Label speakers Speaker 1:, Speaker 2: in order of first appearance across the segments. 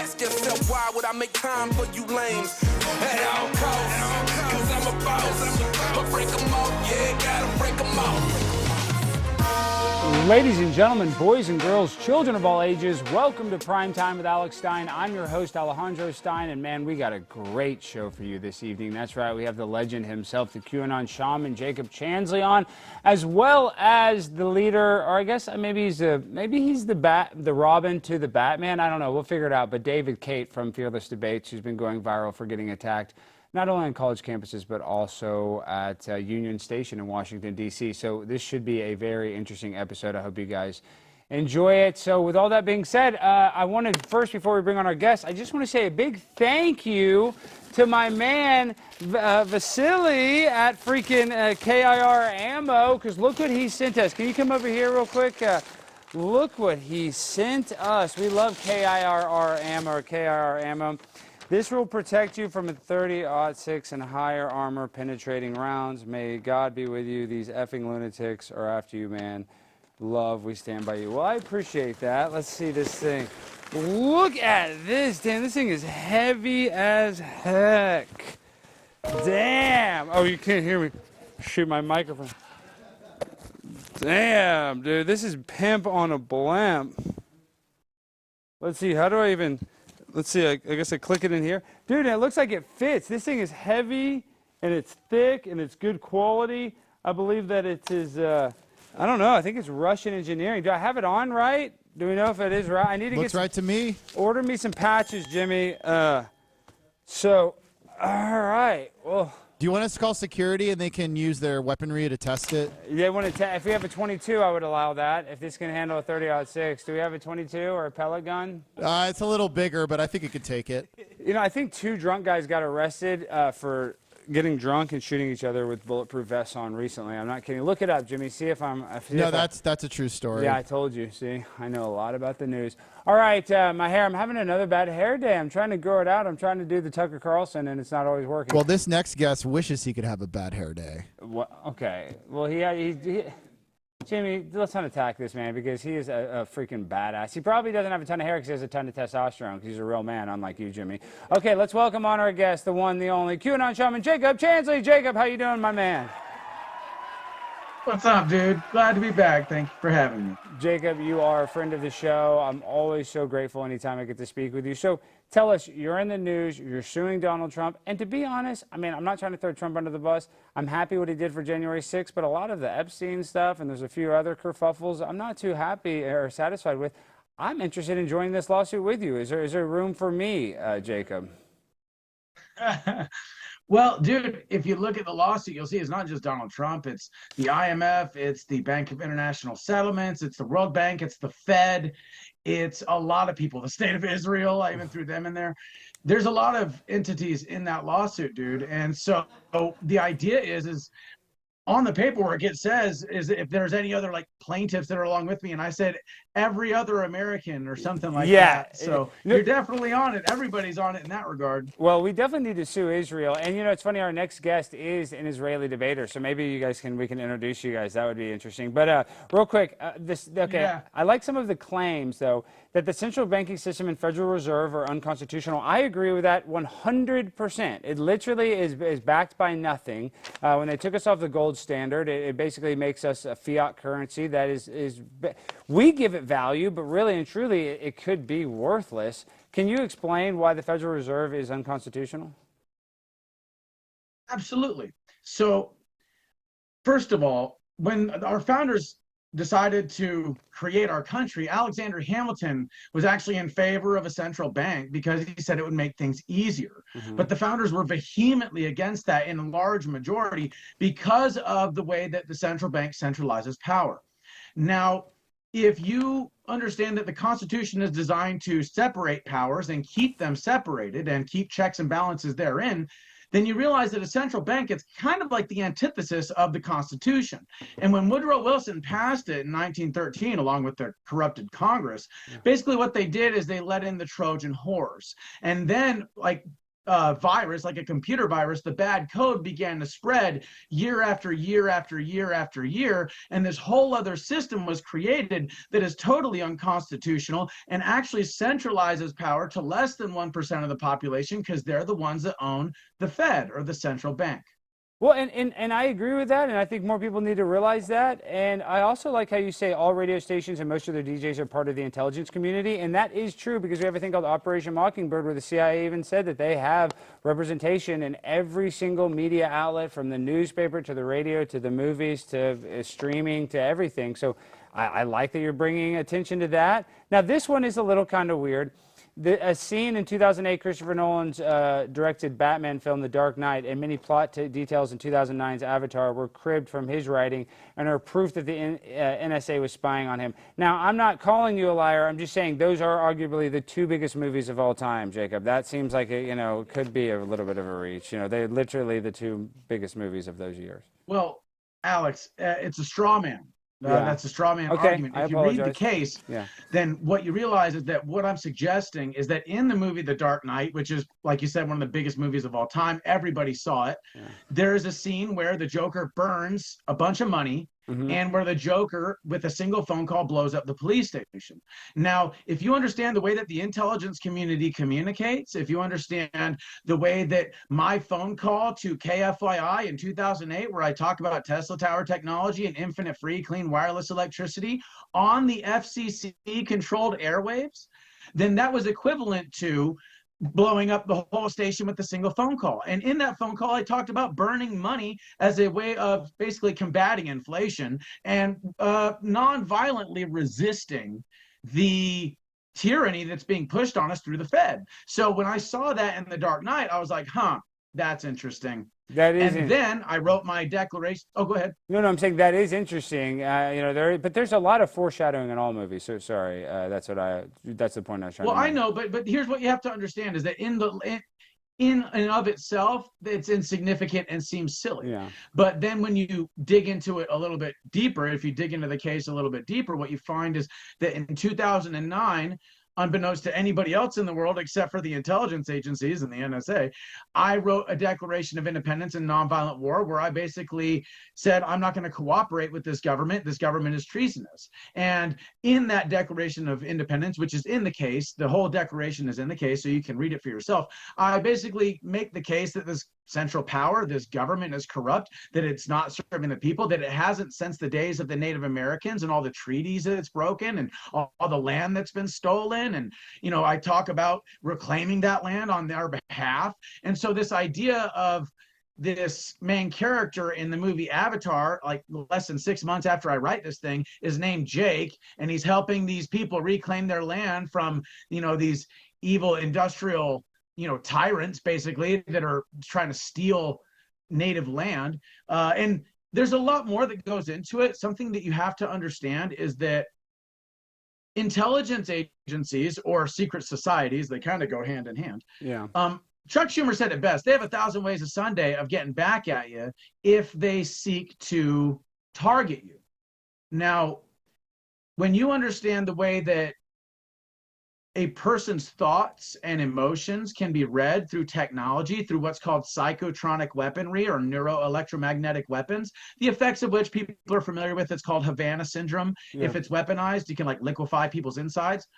Speaker 1: ask yourself, why would I make time for you lames? At all costs, cause I'm a boss. But break them off, yeah, gotta break them off.
Speaker 2: Ladies and gentlemen, boys and girls, children of all ages, welcome to Prime Time with Alex Stein. I'm your host, Alejandro Stein, and man, we got a great show for you this evening. That's right, we have the legend himself, the QAnon Shaman, Jacob Chansley on, as well as the leader, or I guess maybe he's the Robin to the Batman. I don't know, we'll figure it out. But David Cate from Fearless Debates, who's been going viral for getting attacked not only on college campuses, but also at Union Station in Washington, D.C. So this should be a very interesting episode. I hope you guys enjoy it. So with all that being said, I wanted first, before we bring on our guests, I just want to say a big thank you to my man, Vasily at freaking KIR Ammo, because look what he sent us. Can you come over here real quick? Look what he sent us. We love KIR Ammo, or KIR Ammo. This will protect you from a .30-06 and higher armor penetrating rounds. May God be with you. These effing lunatics are after you, man. Love, we stand by you. Well, I appreciate that. Let's see this thing. Look at this. Damn, this thing is heavy as heck. Damn. Oh, you can't hear me. Shoot my microphone. Damn, dude. This is pimp on a blimp. Let's see. How do I even... Let's see, I guess I click it in here. Dude, it looks like it fits. This thing is heavy, and it's thick, and it's good quality. I believe that it is, I don't know, I think it's Russian engineering. Do I have it on right? Do we know if it is right? I need to
Speaker 3: Looks
Speaker 2: get
Speaker 3: right to me.
Speaker 2: Order me some patches, Jimmy. So, all right, well.
Speaker 3: Do you want us to call security and they can use their weaponry to test it?
Speaker 2: They want to if we have a 22, I would allow that. If this can handle a .30-06. Do we have a 22 or a pellet gun?
Speaker 3: It's a little bigger, but I think it could take it.
Speaker 2: You know, I think 2 drunk guys got arrested for getting drunk and shooting each other with bulletproof vests on recently. I'm not kidding. Look it up, Jimmy. See if I'm...
Speaker 3: No, that's a true story.
Speaker 2: Yeah, I told you. See, I know a lot about the news. All right, my hair. I'm having another bad hair day. I'm trying to grow it out. I'm trying to do the Tucker Carlson, and it's not always working.
Speaker 3: Well, this next guest wishes he could have a bad hair day.
Speaker 2: What? Okay. Well, Jimmy, let's not attack this man because he is a freaking badass. He probably doesn't have a ton of hair because he has a ton of testosterone because he's a real man, unlike you, Jimmy. Okay, let's welcome on our guest, the one, the only, QAnon Shaman, Jacob Chansley. Jacob, how you doing, my man?
Speaker 4: What's up, dude? Glad to be back. Thank you for having me.
Speaker 2: Jacob, you are a friend of the show. I'm always so grateful anytime I get to speak with you. So tell us, you're in the news, you're suing Donald Trump, and to be honest, I mean, I'm not trying to throw Trump under the bus. I'm happy what he did for January 6th, but a lot of the Epstein stuff, and there's a few other kerfuffles, I'm not too happy or satisfied with. I'm interested in joining this lawsuit with you. Is there room for me, Jacob?
Speaker 4: Well, dude, if you look at the lawsuit, you'll see it's not just Donald Trump. It's the IMF, it's the Bank of International Settlements, it's the World Bank, it's the Fed, it's a lot of people, the State of Israel, I even threw them in there. There's a lot of entities in that lawsuit, dude. And so the idea is on the paperwork, it says is if there's any other like plaintiffs that are along with me, and I said every other American or something like that. So you're definitely on it. Everybody's on it in that regard.
Speaker 2: Well, we definitely need to sue Israel. And you know, it's funny, our next guest is an Israeli debater. So maybe you guys we can introduce you guys. That would be interesting. But real quick, I like some of the claims though that the central banking system and Federal Reserve are unconstitutional. I agree with that 100%. It literally is backed by nothing. When they took us off the gold standard, it basically makes us a fiat currency that we give it value, but really and truly it could be worthless. Can you explain why the Federal Reserve is unconstitutional?
Speaker 4: Absolutely. So first of all, when our founders decided to create our country, Alexander Hamilton was actually in favor of a central bank because he said it would make things easier. But the founders were vehemently against that in a large majority because of the way that the central bank centralizes power. Now, if you understand that the Constitution is designed to separate powers and keep them separated and keep checks and balances therein, then you realize that a central bank is kind of like the antithesis of the Constitution. And when Woodrow Wilson passed it in 1913, along with the corrupted Congress, basically what they did is they let in the Trojan horse. And then, like, virus, like a computer virus, the bad code began to spread year after year after year after year. And this whole other system was created that is totally unconstitutional and actually centralizes power to less than 1% of the population, because they're the ones that own the Fed, or the central bank.
Speaker 2: Well, and I agree with that, and I think more people need to realize that. And I also like how you say all radio stations and most of their DJs are part of the intelligence community, and that is true, because we have a thing called Operation Mockingbird, where the CIA even said that they have representation in every single media outlet, from the newspaper to the radio to the movies to streaming to everything. So I like that you're bringing attention to that. Now, this one is a little kind of weird. A scene in 2008, Christopher Nolan's directed Batman film, The Dark Knight, and many plot details in 2009's Avatar were cribbed from his writing and are proof that the NSA was spying on him. Now, I'm not calling you a liar. I'm just saying those are arguably the two biggest movies of all time, Jacob. That seems like it, could be a little bit of a reach. They're literally the two biggest movies of those years.
Speaker 4: Well, Alex, it's a straw man.
Speaker 2: Yeah.
Speaker 4: That's a straw man
Speaker 2: Okay,
Speaker 4: argument.
Speaker 2: I
Speaker 4: If you read the
Speaker 2: apologize.
Speaker 4: case,
Speaker 2: Yeah.
Speaker 4: then what you realize is that what I'm suggesting is that in the movie The Dark Knight, which is, like you said, one of the biggest movies of all time, everybody saw it.
Speaker 2: Yeah.
Speaker 4: There is a scene where the Joker burns a bunch of money, and where the Joker, with a single phone call, blows up the police station. Now, if you understand the way that the intelligence community communicates, if you understand the way that my phone call to KFYI in 2008, where I talk about Tesla Tower technology and infinite free clean wireless electricity on the FCC controlled airwaves, then that was equivalent to blowing up the whole station with a single phone call. And in that phone call, I talked about burning money as a way of basically combating inflation and non-violently resisting the tyranny that's being pushed on us through the Fed. So when I saw that in The Dark Knight, I was like, that's interesting.
Speaker 2: That is.
Speaker 4: And then I wrote my declaration. Oh, go ahead.
Speaker 2: No, I'm saying that is interesting. But there's a lot of foreshadowing in all movies. So sorry, that's the point I was trying to make.
Speaker 4: Well, I know, but here's what you have to understand is that in and of itself, it's insignificant and seems silly.
Speaker 2: Yeah.
Speaker 4: But then when you dig into it a little bit deeper, if you dig into the case a little bit deeper, what you find is that in 2009, unbeknownst to anybody else in the world except for the intelligence agencies and the NSA, I wrote a Declaration of Independence and Nonviolent War, where I basically said, I'm not going to cooperate with this government. This government is treasonous. And in that Declaration of Independence, which is in the case, the whole declaration is in the case, so you can read it for yourself. I basically make the case that this central power, this government, is corrupt, that it's not serving the people, that it hasn't since the days of the Native Americans and all the treaties that it's broken and all the land that's been stolen. And, I talk about reclaiming that land on their behalf. And so this idea of this main character in the movie Avatar, like less than 6 months after I write this thing, is named Jake, and he's helping these people reclaim their land from, these evil industrial tyrants, basically, that are trying to steal native land. And there's a lot more that goes into it. Something that you have to understand is that intelligence agencies, or secret societies, they kind of go hand in hand.
Speaker 2: Yeah.
Speaker 4: Chuck Schumer said it best. They have 1,000 ways a Sunday of getting back at you if they seek to target you. Now, when you understand the way that a person's thoughts and emotions can be read through technology, through what's called psychotronic weaponry or neuroelectromagnetic weapons, the effects of which people are familiar with, it's called Havana syndrome.
Speaker 2: Yeah.
Speaker 4: If it's weaponized, you can liquefy people's insides.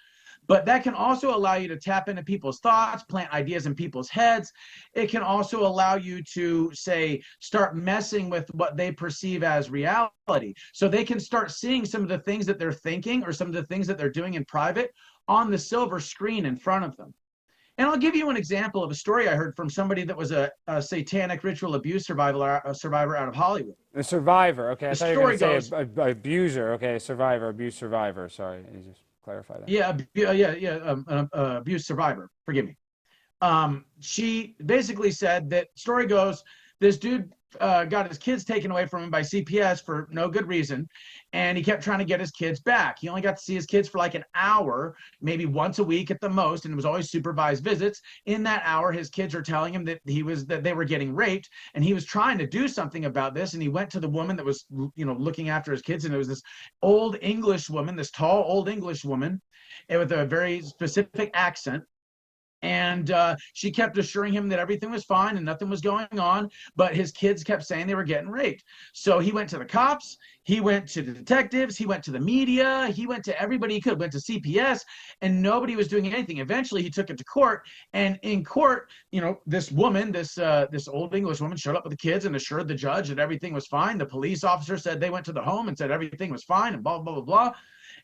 Speaker 4: But that can also allow you to tap into people's thoughts, plant ideas in people's heads. It can also allow you to, say, start messing with what they perceive as reality. So they can start seeing some of the things that they're thinking or some of the things that they're doing in private on the silver screen in front of them. And I'll give you an example of a story I heard from somebody that was a satanic ritual abuse survivor out of Hollywood.
Speaker 2: A survivor. Okay, I thought you were going to say
Speaker 4: goes,
Speaker 2: abuser. Okay, abuse survivor. Sorry, you just clarify that.
Speaker 4: Yeah, abuse survivor. Forgive me. She basically said that, story goes, this dude got his kids taken away from him by CPS for no good reason, and he kept trying to get his kids back. He only got to see his kids for like an hour, maybe once a week at the most, and it was always supervised visits. In that hour, his kids are telling him that they were getting raped, and he was trying to do something about this. And he went to the woman that was looking after his kids, and it was this old English woman, this tall old English woman, and with a very specific accent. And she kept assuring him that everything was fine and nothing was going on, but his kids kept saying they were getting raped. So he went to the cops, he went to the detectives, he went to the media, he went to everybody he could, went to CPS, and nobody was doing anything. Eventually he took it to court, and in court, this woman, this old English woman, showed up with the kids and assured the judge that everything was fine. The police officer said they went to the home and said everything was fine, and blah blah blah blah.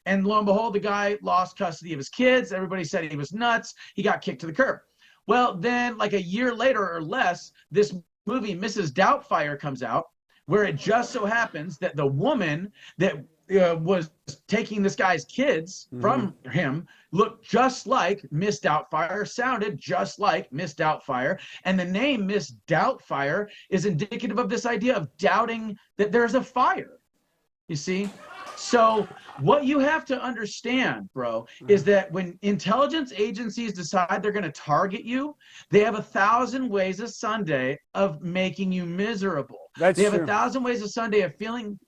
Speaker 4: And lo and behold, the guy lost custody of his kids. Everybody said he was nuts. He got kicked to the curb. Well, then like a year later or less, this movie, Mrs. Doubtfire, comes out, where it just so happens that the woman that was taking this guy's kids from him looked just like Miss Doubtfire, sounded just like Miss Doubtfire. And the name Miss Doubtfire is indicative of this idea of doubting that there's a fire, you see? So what you have to understand, bro, is that when intelligence agencies decide they're going to target you, they have 1,000 ways a Sunday of making you miserable.
Speaker 2: That's
Speaker 4: they have
Speaker 2: true.
Speaker 4: 1,000 ways a Sunday of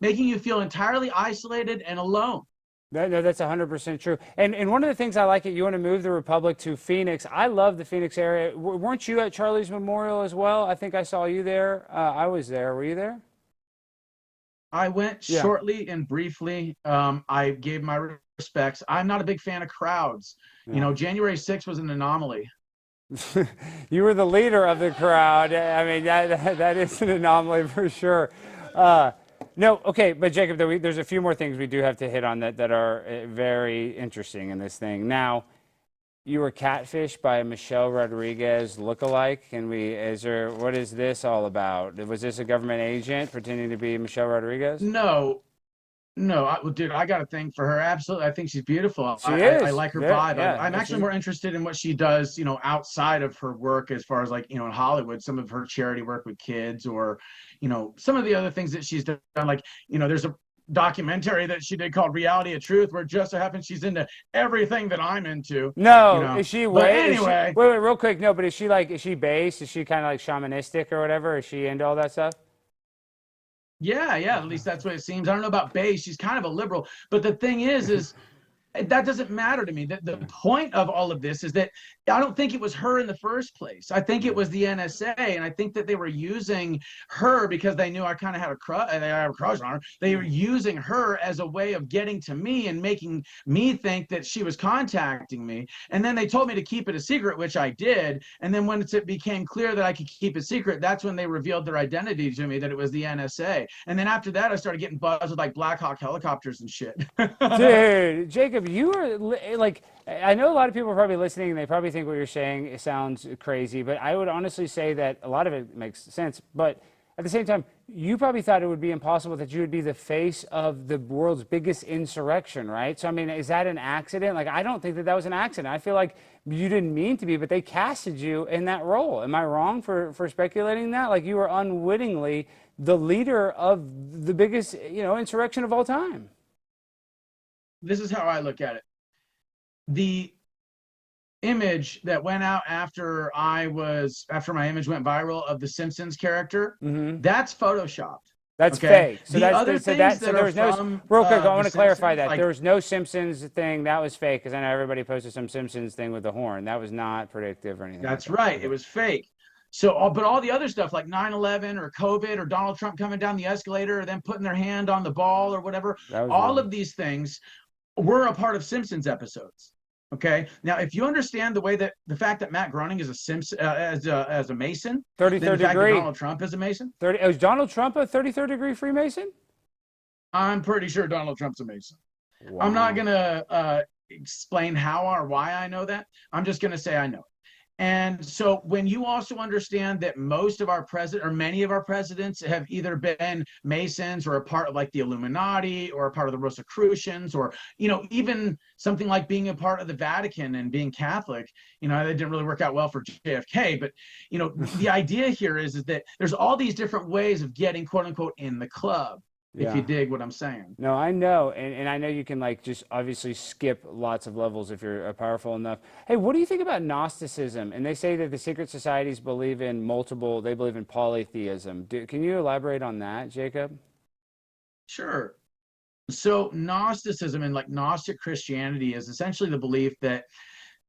Speaker 4: making you feel entirely isolated and alone.
Speaker 2: No, that's 100% true. And one of the things I like, you want to move the Republic to Phoenix. I love the Phoenix area. Weren't you at Charlie's Memorial as well? I think I saw you there. I was there. Were you there?
Speaker 4: I went shortly and briefly. I gave my respects. I'm not a big fan of crowds.
Speaker 2: Yeah.
Speaker 4: January 6th was an anomaly.
Speaker 2: You were the leader of the crowd. I mean, that is an anomaly for sure. No, okay, but Jacob, there's a few more things we do have to hit on that are very interesting in this thing. Now, you were catfished by a Michelle Rodriguez lookalike. What is this all about? Was this a government agent pretending to be Michelle Rodriguez?
Speaker 4: No, dude, I got a thing for her. Absolutely. I think she's beautiful.
Speaker 2: She is.
Speaker 4: I like her vibe.
Speaker 2: Yeah,
Speaker 4: I'm actually more interested in what she does, outside of her work, as far as like, in Hollywood, some of her charity work with kids, or, some of the other things that she's done. Like, there's a documentary that she did called Reality of Truth, where it just so happens she's into everything that I'm into.
Speaker 2: No, is she?
Speaker 4: But anyway,
Speaker 2: wait, real quick. No, but is she based? Is she kind of like shamanistic or whatever? Is she into all that stuff?
Speaker 4: Yeah, at least that's what it seems. I don't know about base. She's kind of a liberal, but the thing is that doesn't matter to me. The point of all of this is that I don't think it was her in the first place. I think it was the NSA, and I think that they were using her because they knew I kind of had a crush on her. They were using her as a way of getting to me and making me think that she was contacting me. And then they told me to keep it a secret, which I did. And then once it became clear that I could keep it secret, that's when they revealed their identity to me, that it was the NSA. And then after that, I started getting buzzed with like Black Hawk helicopters and shit.
Speaker 2: Dude, Jacob, you are like, I know a lot of people are probably listening and they probably think what you're saying sounds crazy, but I would honestly say that a lot of it makes sense. But at the same time, you probably thought it would be impossible that you would be the face of the world's biggest insurrection, right? So, I mean, is that an accident? Like, I don't think that was an accident. I feel like you didn't mean to be, but they casted you in that role. Am I wrong for speculating that? Like, you were unwittingly the leader of the biggest, insurrection of all time.
Speaker 4: This is how I look at it. The image that went out after my image went viral of the Simpsons character, that's photoshopped.
Speaker 2: That's fake. So there was no. Real quick, I want to clarify that there was no Simpsons thing that was fake, because I know everybody posted some Simpsons thing with the horn. That was not predictive or anything.
Speaker 4: That's right. It was fake. So, but all the other stuff like 9/11 or COVID or Donald Trump coming down the escalator or them putting their hand on the ball or whatever, all of these things were a part of Simpsons episodes. Okay. Now, if you understand the fact that Matt Groening is a Simpson as a Mason,
Speaker 2: 33rd degree.
Speaker 4: Donald Trump is a Mason.
Speaker 2: Was Donald Trump a 33rd degree Freemason?
Speaker 4: I'm pretty sure Donald Trump's a Mason.
Speaker 2: Wow.
Speaker 4: I'm not gonna explain how or why I know that. I'm just gonna say I know. And so when you also understand that most of our many of our presidents have either been Masons or a part of like the Illuminati or a part of the Rosicrucians, or, even something like being a part of the Vatican and being Catholic, that didn't really work out well for JFK. But, the idea here is that there's all these different ways of getting, quote unquote, in the club. If you dig what I'm saying.
Speaker 2: No, I know. And I know you can just obviously skip lots of levels if you're powerful enough. Hey, what do you think about Gnosticism? And they say that the secret societies believe in polytheism. Can you elaborate on that, Jacob?
Speaker 4: Sure. So Gnosticism and like Gnostic Christianity is essentially the belief that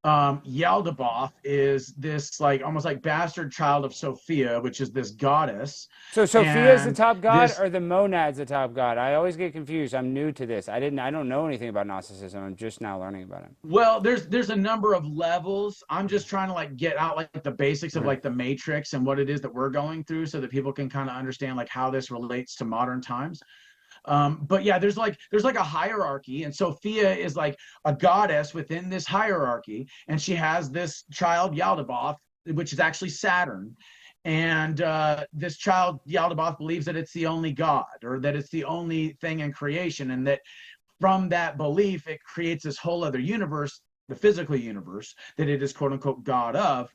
Speaker 4: Yaldabaoth is this like almost like bastard child of Sophia, which is this goddess.
Speaker 2: So Sophia is the
Speaker 4: And
Speaker 2: top god,
Speaker 4: this
Speaker 2: or the monad's the top god? I always get confused. I'm new to this. I don't know anything about Gnosticism. I'm just now learning about it.
Speaker 4: Well, there's a number of levels. I'm just trying to like get out like the basics of
Speaker 2: Okay.
Speaker 4: like the matrix and what it is that we're going through so that people can kind of understand like how this relates to modern times. But yeah, there's like a hierarchy, and Sophia is like a goddess within this hierarchy, and she has this child Yaldabaoth, which is actually Saturn. And this child Yaldabaoth believes that it's the only god, or that it's the only thing in creation, and that from that belief, it creates this whole other universe, the physical universe, that it is quote unquote God of.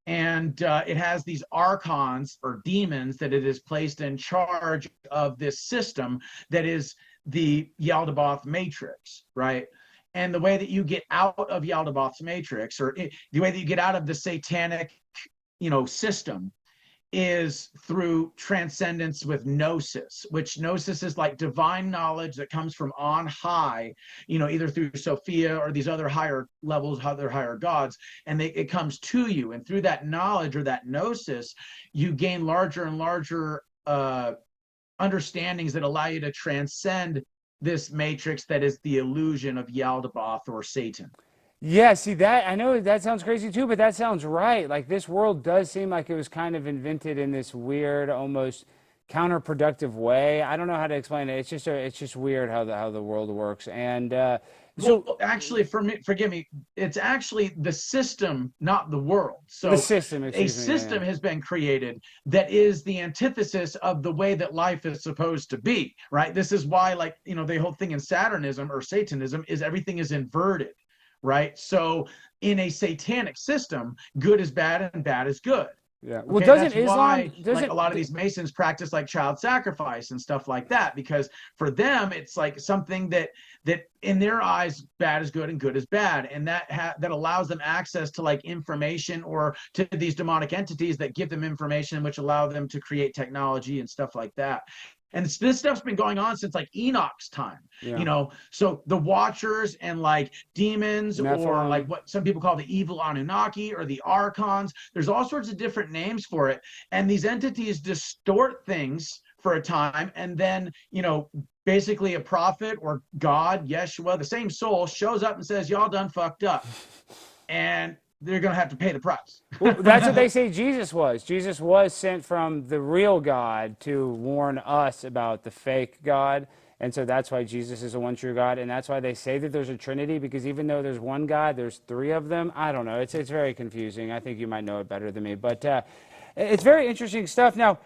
Speaker 4: And it has these archons or demons that it is placed in charge of this system that is the Yaldabaoth matrix, right? And the way that you get out of Yaldabaoth's matrix, or the way that you get out of the satanic, system, is through transcendence with gnosis, which gnosis is like divine knowledge that comes from on high, either through Sophia or these other higher levels, other higher gods, and it comes to you. And through that knowledge or that gnosis, you gain larger and larger understandings that allow you to transcend this matrix that is the illusion of Yaldabaoth or Satan.
Speaker 2: Yeah, see that I know that sounds crazy too, but that sounds right. Like this world does seem like it was kind of invented in this weird, almost counterproductive way. I don't know how to explain it. It's just weird how the world works. And so
Speaker 4: Well, actually, forgive me, it's actually the system, not the world.
Speaker 2: the
Speaker 4: So
Speaker 2: system,
Speaker 4: a
Speaker 2: excuse me.
Speaker 4: system has been created that is the antithesis of the way that life is supposed to be, right? This is why, like, the whole thing in Saturnism or Satanism is everything is inverted, right? So in a satanic system, good is bad and bad is good.
Speaker 2: Yeah. Well,
Speaker 4: Okay,
Speaker 2: doesn't
Speaker 4: that's
Speaker 2: Islam
Speaker 4: why like
Speaker 2: doesn't
Speaker 4: a lot of these Masons practice like child sacrifice and stuff like that, because for them it's like something that in their eyes bad is good and good is bad, and that allows them access to like information or to these demonic entities that give them information which allow them to create technology and stuff like that. And this stuff's been going on since like Enoch's time,
Speaker 2: yeah.
Speaker 4: So the Watchers and like demons, or like
Speaker 2: Nephilim.
Speaker 4: what some people call the evil Anunnaki or the Archons. There's all sorts of different names for it. And these entities distort things for a time. And then, basically a prophet or God, Yeshua, the same soul, shows up and says, y'all done fucked up. And they're going to have to pay the price.
Speaker 2: Well, that's what they say Jesus was. Jesus was sent from the real God to warn us about the fake God. And so that's why Jesus is the one true God. And that's why they say that there's a Trinity, because even though there's one God, there's three of them. I don't know. It's very confusing. I think you might know it better than me. But it's very interesting stuff. Now,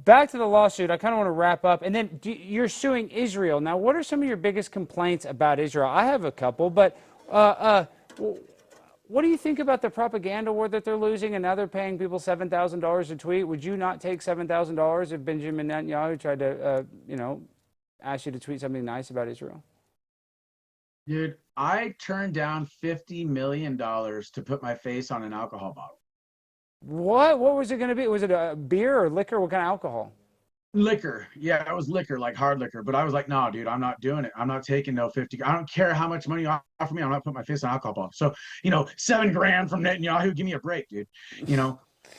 Speaker 2: back to the lawsuit. I kind of want to wrap up. And then you're suing Israel. Now, what are some of your biggest complaints about Israel? I have a couple, but what do you think about the propaganda war that they're losing, and now they're paying people $7,000 a tweet? Would you not take $7,000 if Benjamin Netanyahu tried to, ask you to tweet something nice about Israel?
Speaker 4: Dude, I turned down $50 million to put my face on an alcohol bottle.
Speaker 2: What? What was it going to be? Was it a beer or liquor? What kind of alcohol?
Speaker 4: Liquor. Yeah, it was liquor, like hard liquor. But I was like, no, dude, I'm not doing it. I'm not taking no 50. I don't care how much money you offer me. I'm not putting my face on alcohol bottle. So, $7,000 from Netanyahu, give me a break, dude.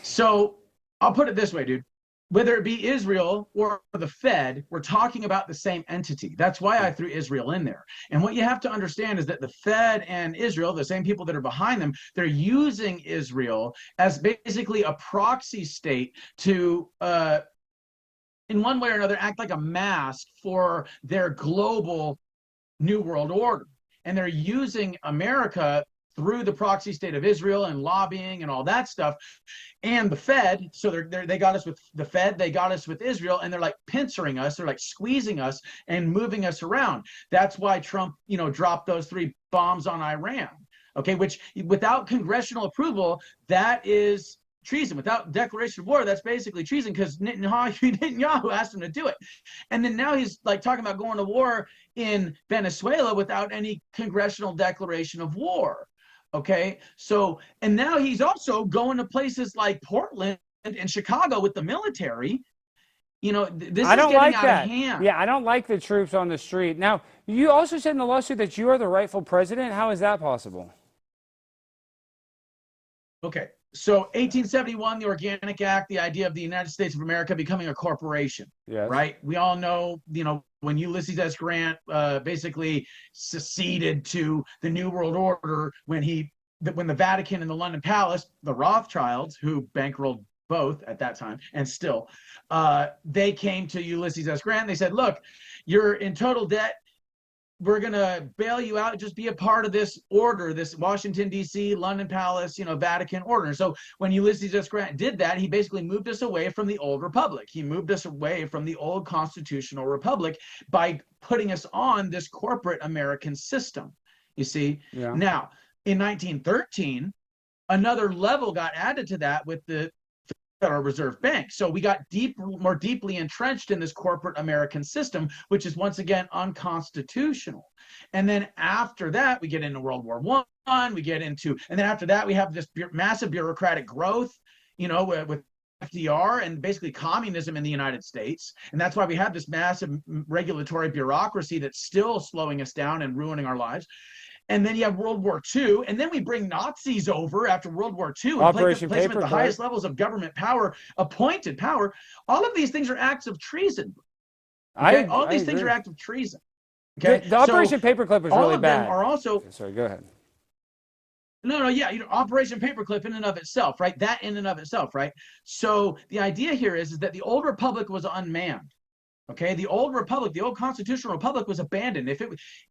Speaker 4: So I'll put it this way, dude. Whether it be Israel or the Fed, we're talking about the same entity. That's why I threw Israel in there. And what you have to understand is that the Fed and Israel, the same people that are behind them, they're using Israel as basically a proxy state to in one way or another, act like a mask for their global New World Order. And they're using America through the proxy state of Israel and lobbying and all that stuff, and the Fed. So they got us with the Fed, they got us with Israel, and they're like pincering us, they're like squeezing us and moving us around. That's why Trump, dropped those 3 bombs on Iran. Okay, which without congressional approval, that is treason. Without declaration of war, that's basically treason, because Netanyahu asked him to do it. And then now he's like talking about going to war in Venezuela without any congressional declaration of war. Okay, so, and now he's also going to places like Portland and Chicago with the military. This
Speaker 2: I
Speaker 4: is
Speaker 2: don't
Speaker 4: getting
Speaker 2: like
Speaker 4: out
Speaker 2: that.
Speaker 4: of hand.
Speaker 2: Yeah, I don't like the troops on the street. Now, you also said in the lawsuit that you are the rightful president. How is that possible?
Speaker 4: Okay. So 1871, the Organic Act, the idea of the United States of America becoming a corporation,
Speaker 2: Yes.
Speaker 4: right? We all know, when Ulysses S. Grant basically seceded to the New World Order when the Vatican and the London Palace, the Rothschilds, who bankrolled both at that time and still, they came to Ulysses S. Grant. They said, look, you're in total debt. We're going to bail you out, just be a part of this order, this Washington, D.C., London Palace, Vatican order. So when Ulysses S. Grant did that, he basically moved us away from the old republic. He moved us away from the old constitutional republic by putting us on this corporate American system, you see?
Speaker 2: Yeah.
Speaker 4: Now, in 1913, another level got added to that with the Federal Reserve Bank. So we got more deeply entrenched in this corporate American system, which is once again unconstitutional. And then after that, we get into World War I, and then after that, we have this massive bureaucratic growth, with FDR and basically communism in the United States. And that's why we have this massive regulatory bureaucracy that's still slowing us down and ruining our lives. And then you have World War II, and then we bring Nazis over after World War II and place them at the highest levels of government power, appointed power. All of these things are acts of treason. Okay? All of these things are acts of treason. Okay?
Speaker 2: The Operation Paperclip was really bad.
Speaker 4: All of them are also.
Speaker 2: Sorry, go ahead.
Speaker 4: No, yeah, Operation Paperclip in and of itself, right? That in and of itself, right? So the idea here is that the old republic was unmanned. Okay, the old republic, the old constitutional republic was abandoned.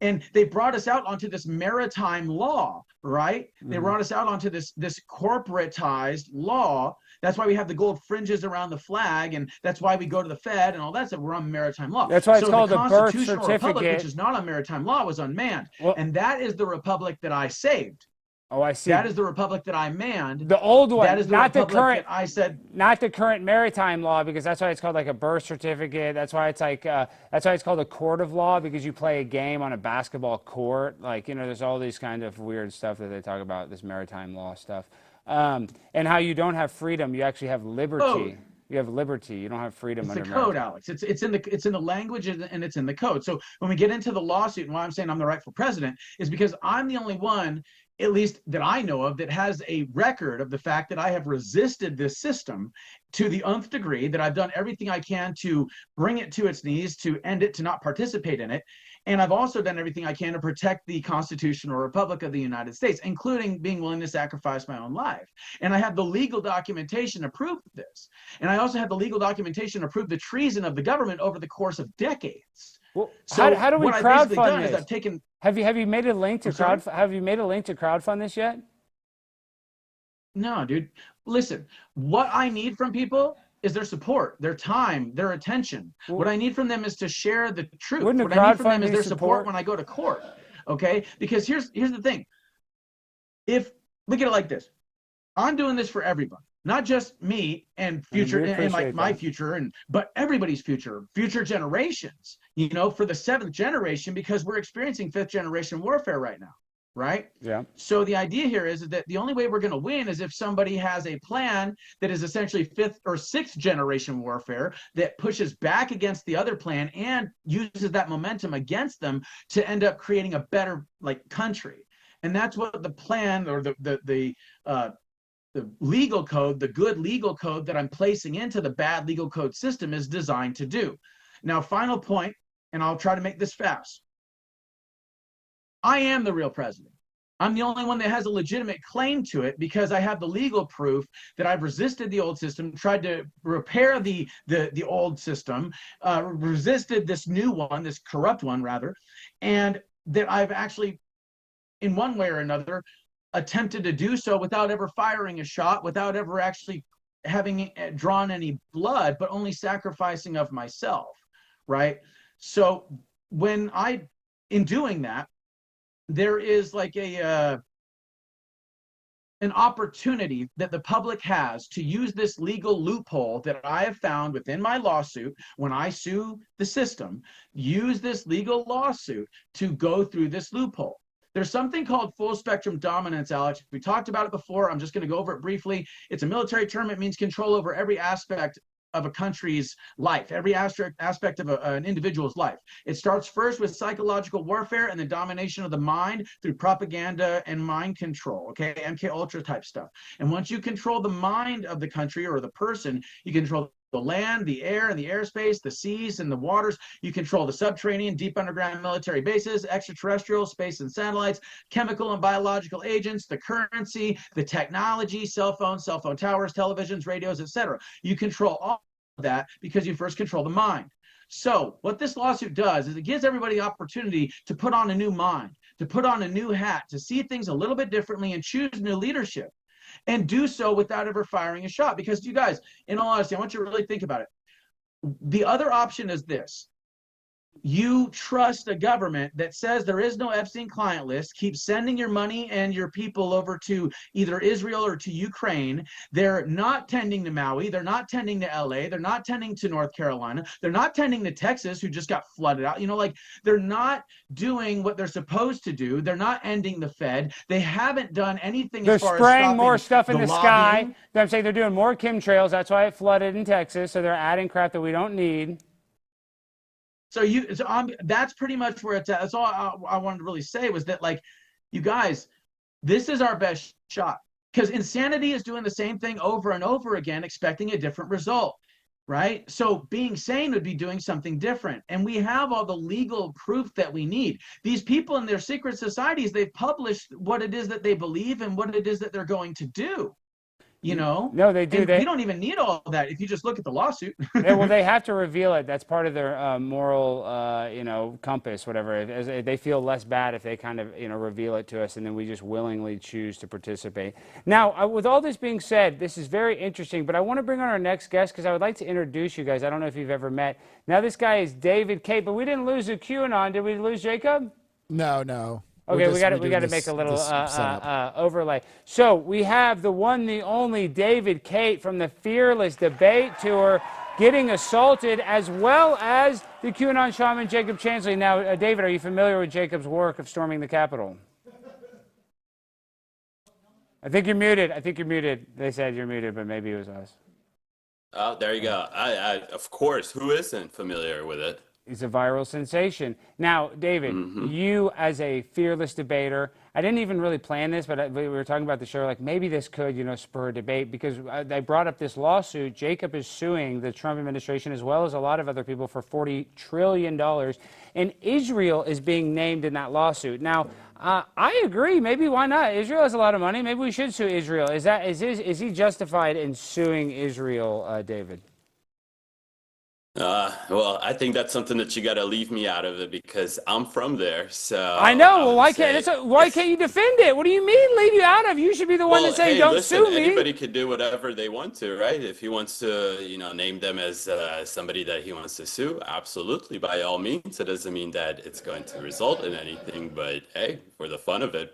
Speaker 4: And they brought us out onto this maritime law, right? They brought us out onto this corporatized law. That's why we have the gold fringes around the flag, and that's why we go to the Fed and all that stuff. We're on maritime law.
Speaker 2: That's why it's called the birth
Speaker 4: constitutional
Speaker 2: certificate,
Speaker 4: republic, which is not on maritime law, was unmanned. Well, and that is the republic that I saved.
Speaker 2: Oh, I see.
Speaker 4: That is the republic that I manned.
Speaker 2: The old one,
Speaker 4: that is the
Speaker 2: not the current.
Speaker 4: I said,
Speaker 2: not the current maritime law, because that's why it's called like a birth certificate. That's why it's like that's why it's called a court of law, because you play a game on a basketball court. Like, there's all these kind of weird stuff that they talk about, this maritime law stuff, and how you don't have freedom, you actually have liberty.
Speaker 4: Code.
Speaker 2: You have liberty. You don't have freedom.
Speaker 4: It's
Speaker 2: under
Speaker 4: the code,
Speaker 2: maritime.
Speaker 4: Alex. It's in the language and it's in the code. So when we get into the lawsuit, and why I'm saying I'm the rightful president is because I'm the only one, at least that I know of, that has a record of the fact that I have resisted this system to the nth degree, that I've done everything I can to bring it to its knees, to end it, to not participate in it. And I've also done everything I can to protect the constitutional republic of the United States, including being willing to sacrifice my own life. And I have the legal documentation to prove this. And I also have the legal documentation to prove the treason of the government over the course of decades.
Speaker 2: Well,
Speaker 4: so
Speaker 2: how do we
Speaker 4: what I've basically
Speaker 2: crowdfund
Speaker 4: done
Speaker 2: this?
Speaker 4: is I've taken.
Speaker 2: Have you made a link to crowdfund this yet?
Speaker 4: No, dude. Listen, what I need from people is their support, their time, their attention.
Speaker 2: Well,
Speaker 4: what I need from them is to share the truth.
Speaker 2: Wouldn't
Speaker 4: What I need from them is
Speaker 2: crowdfunding
Speaker 4: their
Speaker 2: support
Speaker 4: support when I go to court. Okay? Because here's the thing. If look at it like this, I'm doing this for everybody, not just me and future and like my future, but everybody's future generations. For the seventh generation, because we're experiencing fifth generation warfare right now. Right?
Speaker 2: Yeah.
Speaker 4: So the idea here is that the only way we're going to win is if somebody has a plan that is essentially fifth or sixth generation warfare that pushes back against the other plan and uses that momentum against them to end up creating a better country. And that's what the plan or the legal code, the good legal code that I'm placing into the bad legal code system is designed to do. Now, final point, and I'll try to make this fast. I am the real president. I'm the only one that has a legitimate claim to it because I have the legal proof that I've resisted the old system, tried to repair the old system, resisted this new one, this corrupt one rather, and that I've actually, in one way or another, attempted to do so without ever firing a shot, without ever actually having drawn any blood, but only sacrificing of myself, right? So in doing that, there is like an opportunity that the public has to use this legal loophole that I have found within my lawsuit when I sue the system, use this legal lawsuit to go through this loophole. There's something called full spectrum dominance, Alex. We talked about it before. I'm just going to go over it briefly. It's a military term. It means control over every aspect of a country's life, every aspect of an individual's life. It starts first with psychological warfare and the domination of the mind through propaganda and mind control, okay, MK Ultra type stuff. And once you control the mind of the country or the person, you control the land, the air, and the airspace, the seas and the waters. You control the subterranean, deep underground military bases, extraterrestrial, space and satellites, chemical and biological agents, the currency, the technology, cell phones, cell phone towers, televisions, radios, etc. You control all of that because you first control the mind. So what this lawsuit does is it gives everybody the opportunity to put on a new mind, to put on a new hat, to see things a little bit differently and choose new leadership, and do so without ever firing a shot. Because you guys, in all honesty, I want you to really think about it. The other option is this. You trust a government that says there is no Epstein client list, keeps sending your money and your people over to either Israel or to Ukraine. They're not tending to Maui. They're not tending to LA. They're not tending to North Carolina. They're not tending to Texas, who just got flooded out. You know, like, they're not doing what they're supposed to do. They're not ending the Fed. They haven't done anything
Speaker 2: They're
Speaker 4: as far as
Speaker 2: spraying more stuff in the sky.
Speaker 4: lobbying.
Speaker 2: I'm saying they're doing more chemtrails. That's why it flooded in Texas. So they're adding crap that we don't need.
Speaker 4: So that's pretty much where it's at. That's all I wanted to really say was that, like, you guys, this is our best shot, because insanity is doing the same thing over and over again, expecting a different result, right? So being sane would be doing something different. And we have all the legal proof that we need. These people in their secret societies, they've published what it is that they believe and what it is that they're going to do. You know?
Speaker 2: No, they do.
Speaker 4: We don't even need all of that if you just look at the lawsuit.
Speaker 2: Well, they have to reveal it. That's part of their moral, compass, whatever. As they feel less bad if they kind of, reveal it to us, and then we just willingly choose to participate. Now, with all this being said, this is very interesting, but I want to bring on our next guest because I would like to introduce you guys. I don't know if you've ever met. Now, this guy is David Kate, but we didn't lose a QAnon. Did we lose Jacob?
Speaker 3: No.
Speaker 2: Okay, we got to make a little overlay. So we have the one, the only David Kate from the Fearless Debate Tour getting assaulted, as well as the QAnon shaman Jacob Chansley. Now, David, are you familiar with Jacob's work of storming the Capitol? I think you're muted. They said you're muted, but maybe it was us.
Speaker 5: Oh, there you go. I of course, who isn't familiar with it?
Speaker 2: He's a viral sensation. Now, David, you as a fearless debater, I didn't even really plan this, but we were talking about the show, like maybe this could, spur a debate, because they brought up this lawsuit. Jacob is suing the Trump administration as well as a lot of other people for $40 trillion, and Israel is being named in that lawsuit. Now, I agree. Maybe why not? Israel has a lot of money. Maybe we should sue Israel. Is he justified in suing Israel, David?
Speaker 5: Well, I think that's something that you got to leave me out of it because I'm from there. So
Speaker 2: I know. Well, why can't you defend it? What do you mean leave you out of? You should be the one to say, don't sue me.
Speaker 5: Anybody could do whatever they want to, right? If he wants to, name them as somebody that he wants to sue, absolutely, by all means. It doesn't mean that it's going to result in anything, but hey, for the fun of it,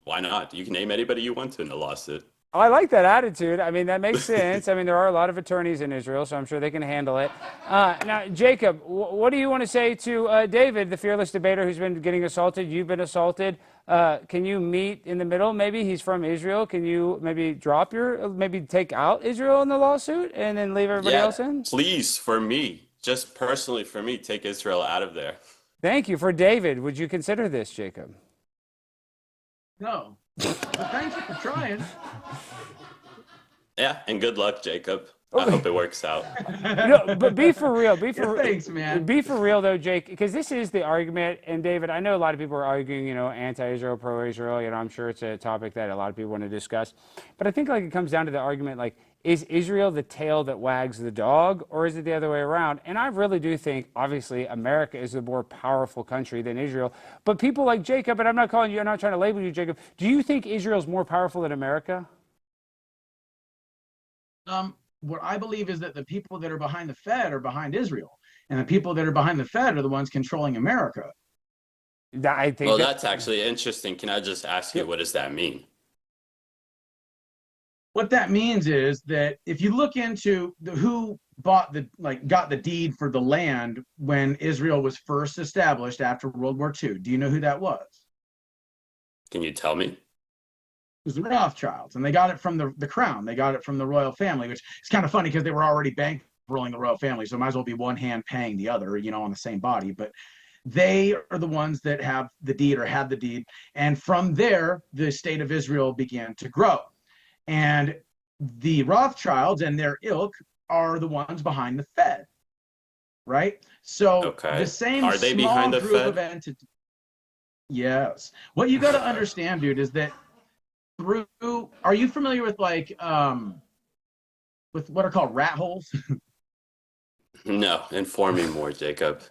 Speaker 5: why not? You can name anybody you want to in a lawsuit.
Speaker 2: I like that attitude. I mean, that makes sense. I mean, there are a lot of attorneys in Israel, so I'm sure they can handle it. Now, Jacob, what do you want to say to David, the fearless debater who's been getting assaulted? You've been assaulted. Can you meet in the middle? Maybe he's from Israel. Can you maybe maybe take out Israel in the lawsuit and then leave everybody else in?
Speaker 5: Please, for me, just personally for me, take Israel out of there.
Speaker 2: Thank you. For David, would you consider this, Jacob?
Speaker 4: No. But thank you for trying.
Speaker 5: Yeah, and good luck, Jacob. I hope it works out.
Speaker 2: But be for real.
Speaker 4: Thanks, man.
Speaker 2: Be for real, though, Jake, because this is the argument. And David, I know a lot of people are arguing, anti-Israel, pro-Israel. I'm sure it's a topic that a lot of people want to discuss. But I think it comes down to the argument, is Israel the tail that wags the dog, or is it the other way around? And I really do think, obviously, America is a more powerful country than Israel. But people like Jacob, and I'm not trying to label you, Jacob. Do you think Israel's more powerful than America?
Speaker 4: What I believe is that the people that are behind the Fed are behind Israel, and the people that are behind the Fed are the ones controlling America.
Speaker 2: I think.
Speaker 5: Well, that's actually interesting. Can I just ask you, what does that mean?
Speaker 4: What that means is that if you look into who got the deed for the land when Israel was first established after World War II, do you know who that was?
Speaker 5: Can you tell me?
Speaker 4: It was the Rothschilds, and they got it from the crown. They got it from the royal family, which is kind of funny because they were already bankrupt ruling the royal family, so it might as well be one hand paying the other, on the same body. But they are the ones that have the deed or had the deed. And from there, the state of Israel began to grow. And the Rothschilds and their ilk are the ones behind the Fed, right? So the same
Speaker 5: are they
Speaker 4: small
Speaker 5: behind the
Speaker 4: group
Speaker 5: Fed?
Speaker 4: of entities. Yes. What you got to understand, dude, is that are you familiar with with what are called rat holes?
Speaker 5: No, inform me more, Jacob.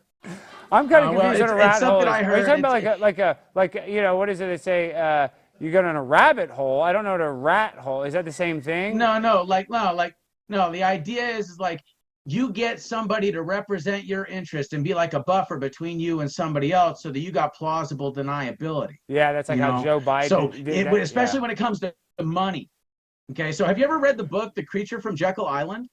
Speaker 2: I'm kind of confused on a rat hole.
Speaker 4: I heard.
Speaker 2: Are you talking about what is it? They say you go down a rabbit hole. I don't know what a rat hole is. That the same thing?
Speaker 4: No. The idea is like you get somebody to represent your interest and be like a buffer between you and somebody else, so that you got plausible deniability.
Speaker 2: Yeah, that's like how Joe Biden.
Speaker 4: So especially when it comes to money. Okay, so have you ever read the book The Creature from Jekyll Island?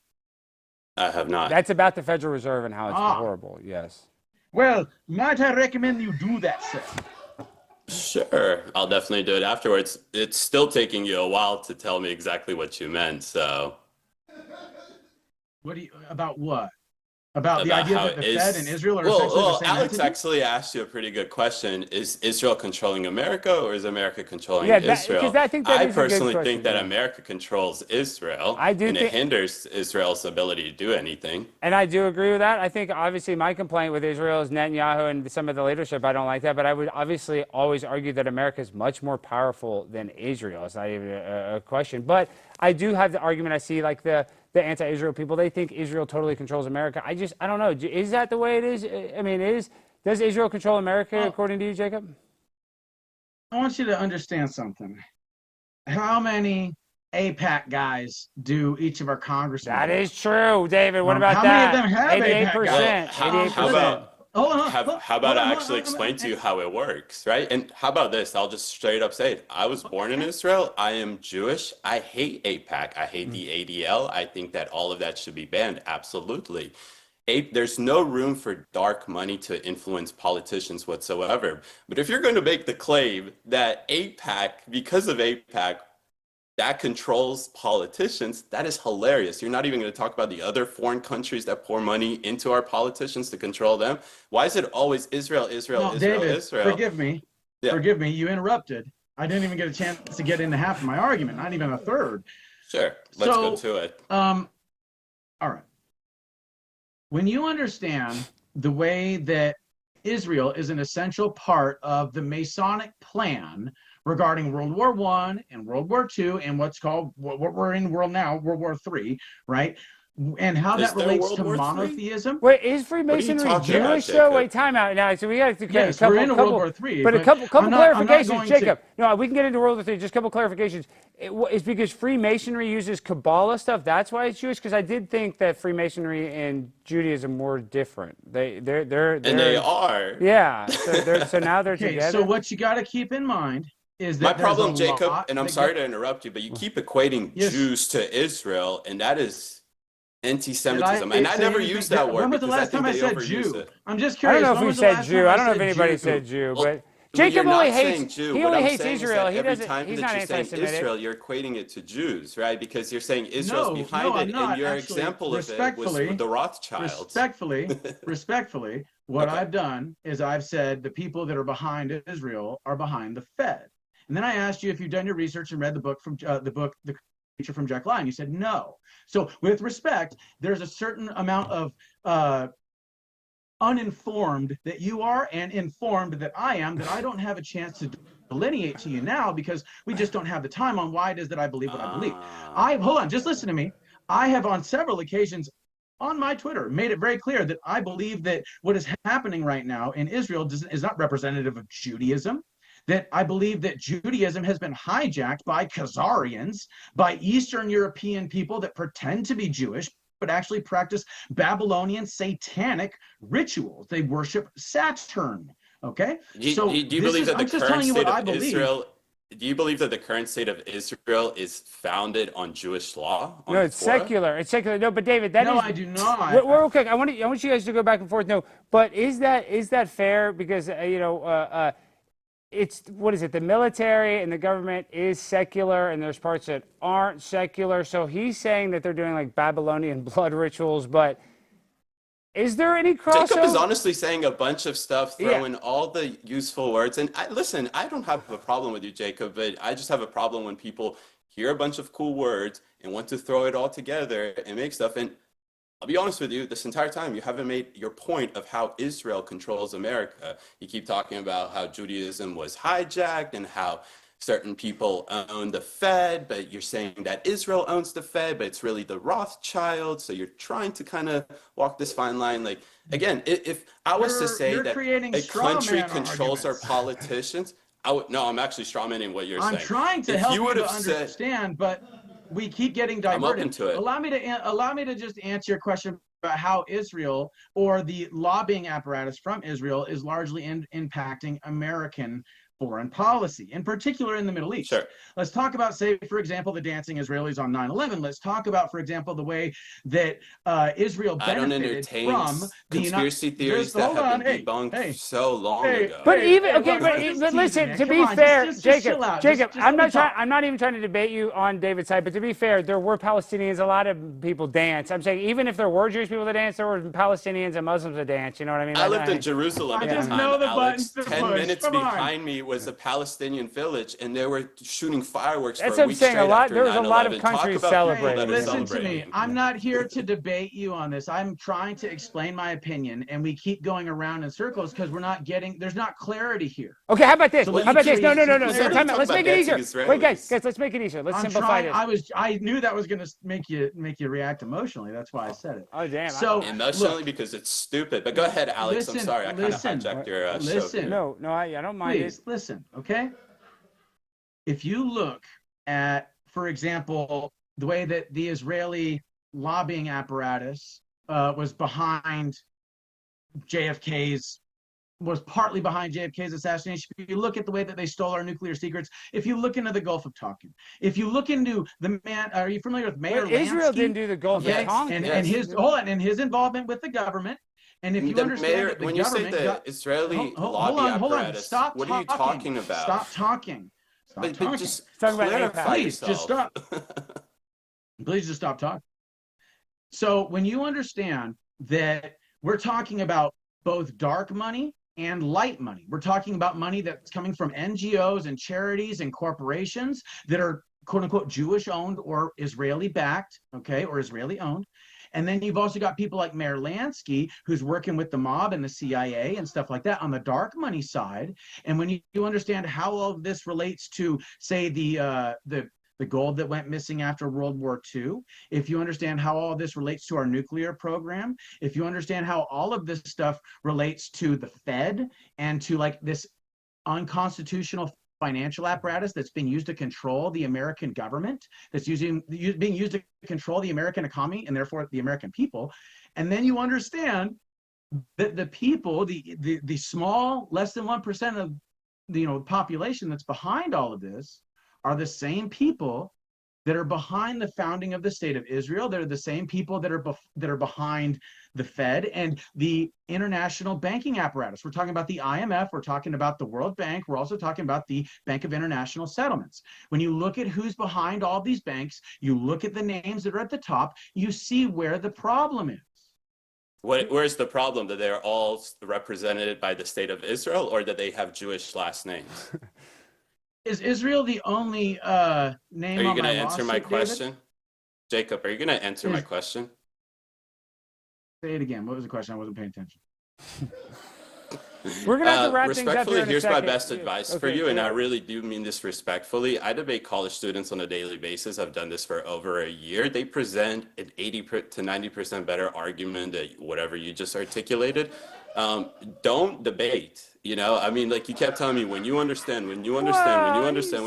Speaker 5: I have not.
Speaker 2: That's about the Federal Reserve and how it's horrible. Yes.
Speaker 4: Well, might I recommend you do that, sir?
Speaker 5: Sure, I'll definitely do it afterwards. It's still taking you a while to tell me exactly what you meant, so.
Speaker 4: About what? About the idea that the Fed and Israel are essentially the same
Speaker 5: Alex
Speaker 4: entity?
Speaker 5: actually asked you a pretty good question. Is Israel controlling America, or is America controlling
Speaker 2: Yeah,
Speaker 5: Israel?
Speaker 2: I think that
Speaker 5: I
Speaker 2: is a good
Speaker 5: personally
Speaker 2: question,
Speaker 5: think that
Speaker 2: yeah.
Speaker 5: America controls Israel,
Speaker 2: I do
Speaker 5: and
Speaker 2: think-
Speaker 5: it hinders Israel's ability to do anything.
Speaker 2: And I do agree with that. I think obviously my complaint with Israel is Netanyahu and some of the leadership. I don't like that, but I would obviously always argue that America is much more powerful than Israel. It's not even a question. But I do have the argument. I see like the anti-Israel people. They think Israel totally controls America. I don't know. Is that the way it is? I mean, does Israel control America according to you, Jacob?
Speaker 4: I want you to understand something. How many AIPAC guys do each of our congressmen?
Speaker 2: That is true, David. What about
Speaker 4: how
Speaker 2: that?
Speaker 4: many of them have AIPAC
Speaker 2: 88%.
Speaker 4: guys?
Speaker 2: 88%.
Speaker 5: How about I actually explain to you how it works, right? And how about this? I'll just straight up say it. I was born in Israel. I am Jewish. I hate AIPAC. I hate the ADL. I think that all of that should be banned. Absolutely. There's no room for dark money to influence politicians whatsoever. But if you're going to make the claim that AIPAC, because of AIPAC, that controls politicians, that is hilarious. You're not even going to talk about the other foreign countries that pour money into our politicians to control them. Why is it always Israel, Israel?
Speaker 4: David,
Speaker 5: Israel?
Speaker 4: forgive me. Yeah. Forgive me. You interrupted. I didn't even get a chance to get into half of my argument, not even a third.
Speaker 5: Sure. Let's go to it.
Speaker 4: All right. When you understand the way that Israel is an essential part of the Masonic plan regarding World War I and World War II and what's called what we're in the world now, World War III, right? And how that relates to monotheism.
Speaker 2: Wait, is Freemasonry Jewish though? Wait, time out now. So we got to
Speaker 4: yes, we're in World War III.
Speaker 2: But a couple clarifications, Jacob. No, we can get into World War III. Just a couple clarifications. It's because Freemasonry uses Kabbalah stuff. That's why it's Jewish. Because I did think that Freemasonry and Judaism were different. They're
Speaker 5: and they are.
Speaker 2: Yeah. So now they're together.
Speaker 4: So what you got to keep in mind is that
Speaker 5: my problem, Jacob, and I'm sorry to interrupt you, but you keep equating Jews to Israel, and that is anti-Semitism, and I never used that word.
Speaker 4: When was the last time I said Jew? I'm just curious.
Speaker 2: I don't know if we said Jew. I don't know if anybody said Jew, but Jacob only hates. He only hates Israel. He doesn't. He's not anti-Semitic.
Speaker 5: Israel, you're equating it to Jews, right? Because you're saying Israel's behind it, and your example of it was with the Rothschilds.
Speaker 4: Respectfully, what I've done is I've said the people that are behind Israel are behind the Fed, and then I asked you if you've done your research and read the book from The Creature from Jekyll Island. You said no. So with respect, there's a certain amount of uninformed that you are and informed that I am that I don't have a chance to delineate to you now because we just don't have the time on why it is that I believe what I believe. Hold on, just listen to me. I have on several occasions on my Twitter made it very clear that I believe that what is happening right now in Israel is not representative of Judaism. That I believe that Judaism has been hijacked by Khazarians, by Eastern European people that pretend to be Jewish, but actually practice Babylonian satanic rituals. They worship Saturn. Okay?
Speaker 5: Do you believe that the current state of Israel? Do you believe that the current state of Israel is founded on Jewish law?
Speaker 2: No, it's secular. It's secular. No, but David, that is.
Speaker 4: No, I do not.
Speaker 2: We're okay. I want you guys to go back and forth. No, but is that fair? Because it's, what is it? The military and the government is secular, and there's parts that aren't secular. So he's saying that they're doing like Babylonian blood rituals, but is there any crossover?
Speaker 5: Jacob is honestly saying a bunch of stuff,
Speaker 2: Yeah.
Speaker 5: throwing all the useful words. And listen, I don't have a problem with you, Jacob, but I just have a problem when people hear a bunch of cool words and want to throw it all together and make stuff. And I'll be honest with you, this entire time, you haven't made your point of how Israel controls America. You keep talking about how Judaism was hijacked and how certain people own the Fed, but you're saying that Israel owns the Fed, but it's really the Rothschild. So you're trying to kind of walk this fine line. Like, again, if I was to say that a country controls our politicians, no, I'm actually strawmanning what you're saying.
Speaker 4: I'm trying to help you to understand, but we keep getting diverted.
Speaker 5: I'm open to it.
Speaker 4: Allow me to just answer your question about how Israel or the lobbying apparatus from Israel is largely impacting American foreign policy, in particular in the Middle East.
Speaker 5: Sure.
Speaker 4: Let's talk about, say, for example, the dancing Israelis on 9/11. Let's talk about, for example, the way that Israel benefited from the
Speaker 5: conspiracy theories that have been debunked so long ago.
Speaker 2: But listen, to be fair, Jacob, I'm not even trying to debate you on David's side, but to be fair, there were Palestinians, a lot of people dance. I'm saying even if there were Jewish people that danced, there were Palestinians and Muslims that dance. You know what I mean?
Speaker 5: I lived in Jerusalem at the time, Alex. 10 minutes behind me was a Palestinian village, and they were shooting fireworks for a week straight after 9/11.
Speaker 2: There was a lot of countries celebrating.
Speaker 4: Listen to me. I'm not here to debate you on this. I'm trying to explain my opinion, and we keep going around in circles because there's not clarity here.
Speaker 2: Okay, how about this?
Speaker 4: So
Speaker 2: how about this? No.
Speaker 5: So
Speaker 2: Time out. Let's make it easier. Wait, guys, let's make it easier. Let's simplify this.
Speaker 4: I knew that was going to make you react emotionally. That's why I said it.
Speaker 2: Oh, damn.
Speaker 4: So
Speaker 5: emotionally, because it's stupid. But go ahead, Alex. I'm sorry. I kind of hijacked your show.
Speaker 2: No, I don't mind
Speaker 4: Please,
Speaker 2: it.
Speaker 4: listen, okay? If you look at, for example, the way that the Israeli lobbying apparatus was partly behind JFK's assassination. If you look at the way that they stole our nuclear secrets, if you look into the Gulf of Tonkin, if you look into the man, are you familiar with Mayor Lansky?
Speaker 2: Israel didn't do the Gulf of Tonkin.
Speaker 4: And his involvement with the government. And if you understand that
Speaker 5: when you say the Israeli lobby apparatus, what are you talking about?
Speaker 4: Stop talking.
Speaker 5: Just clarify yourself.
Speaker 4: Just stop. Please just stop talking. So when you understand that we're talking about both dark money and light money, we're talking about money that's coming from NGOs and charities and corporations that are quote unquote Jewish owned or Israeli backed, okay, or Israeli owned. And then you've also got people like Mayor Lansky, who's working with the mob and the CIA and stuff like that on the dark money side. And when you understand how all of this relates to, say, the gold that went missing after World War II, if you understand how all of this relates to our nuclear program, if you understand how all of this stuff relates to the Fed and to like this unconstitutional financial apparatus that's being used to control the American government, that's being used to control the American economy and therefore the American people, and then you understand that the people, the small, less than 1% of the population that's behind all of this are the same people that are behind the founding of the state of Israel. They're the same people that are behind the Fed and the international banking apparatus. We're talking about the IMF. We're talking about the World Bank. We're also talking about the Bank of International Settlements. When you look at who's behind all these banks, you look at the names that are at the top, you see where the problem is.
Speaker 5: Where's the problem? That they're all represented by the state of Israel, or that they have Jewish last names?
Speaker 4: Is Israel the only name on my lawsuit,
Speaker 5: Are you going to answer my question?
Speaker 4: David?
Speaker 5: Jacob, are you going to answer my question?
Speaker 4: Say it again. What was the question? I wasn't paying attention.
Speaker 2: We're going to have to wrap things up
Speaker 5: respectfully,
Speaker 2: here in a
Speaker 5: here's my
Speaker 2: second.
Speaker 5: best advice for you, and I really do mean this respectfully. I debate college students on a daily basis. I've done this for over a year. They present an 80 to 90% better argument than whatever you just articulated. Don't debate. I mean, like you kept telling me when you understand, I don't understand.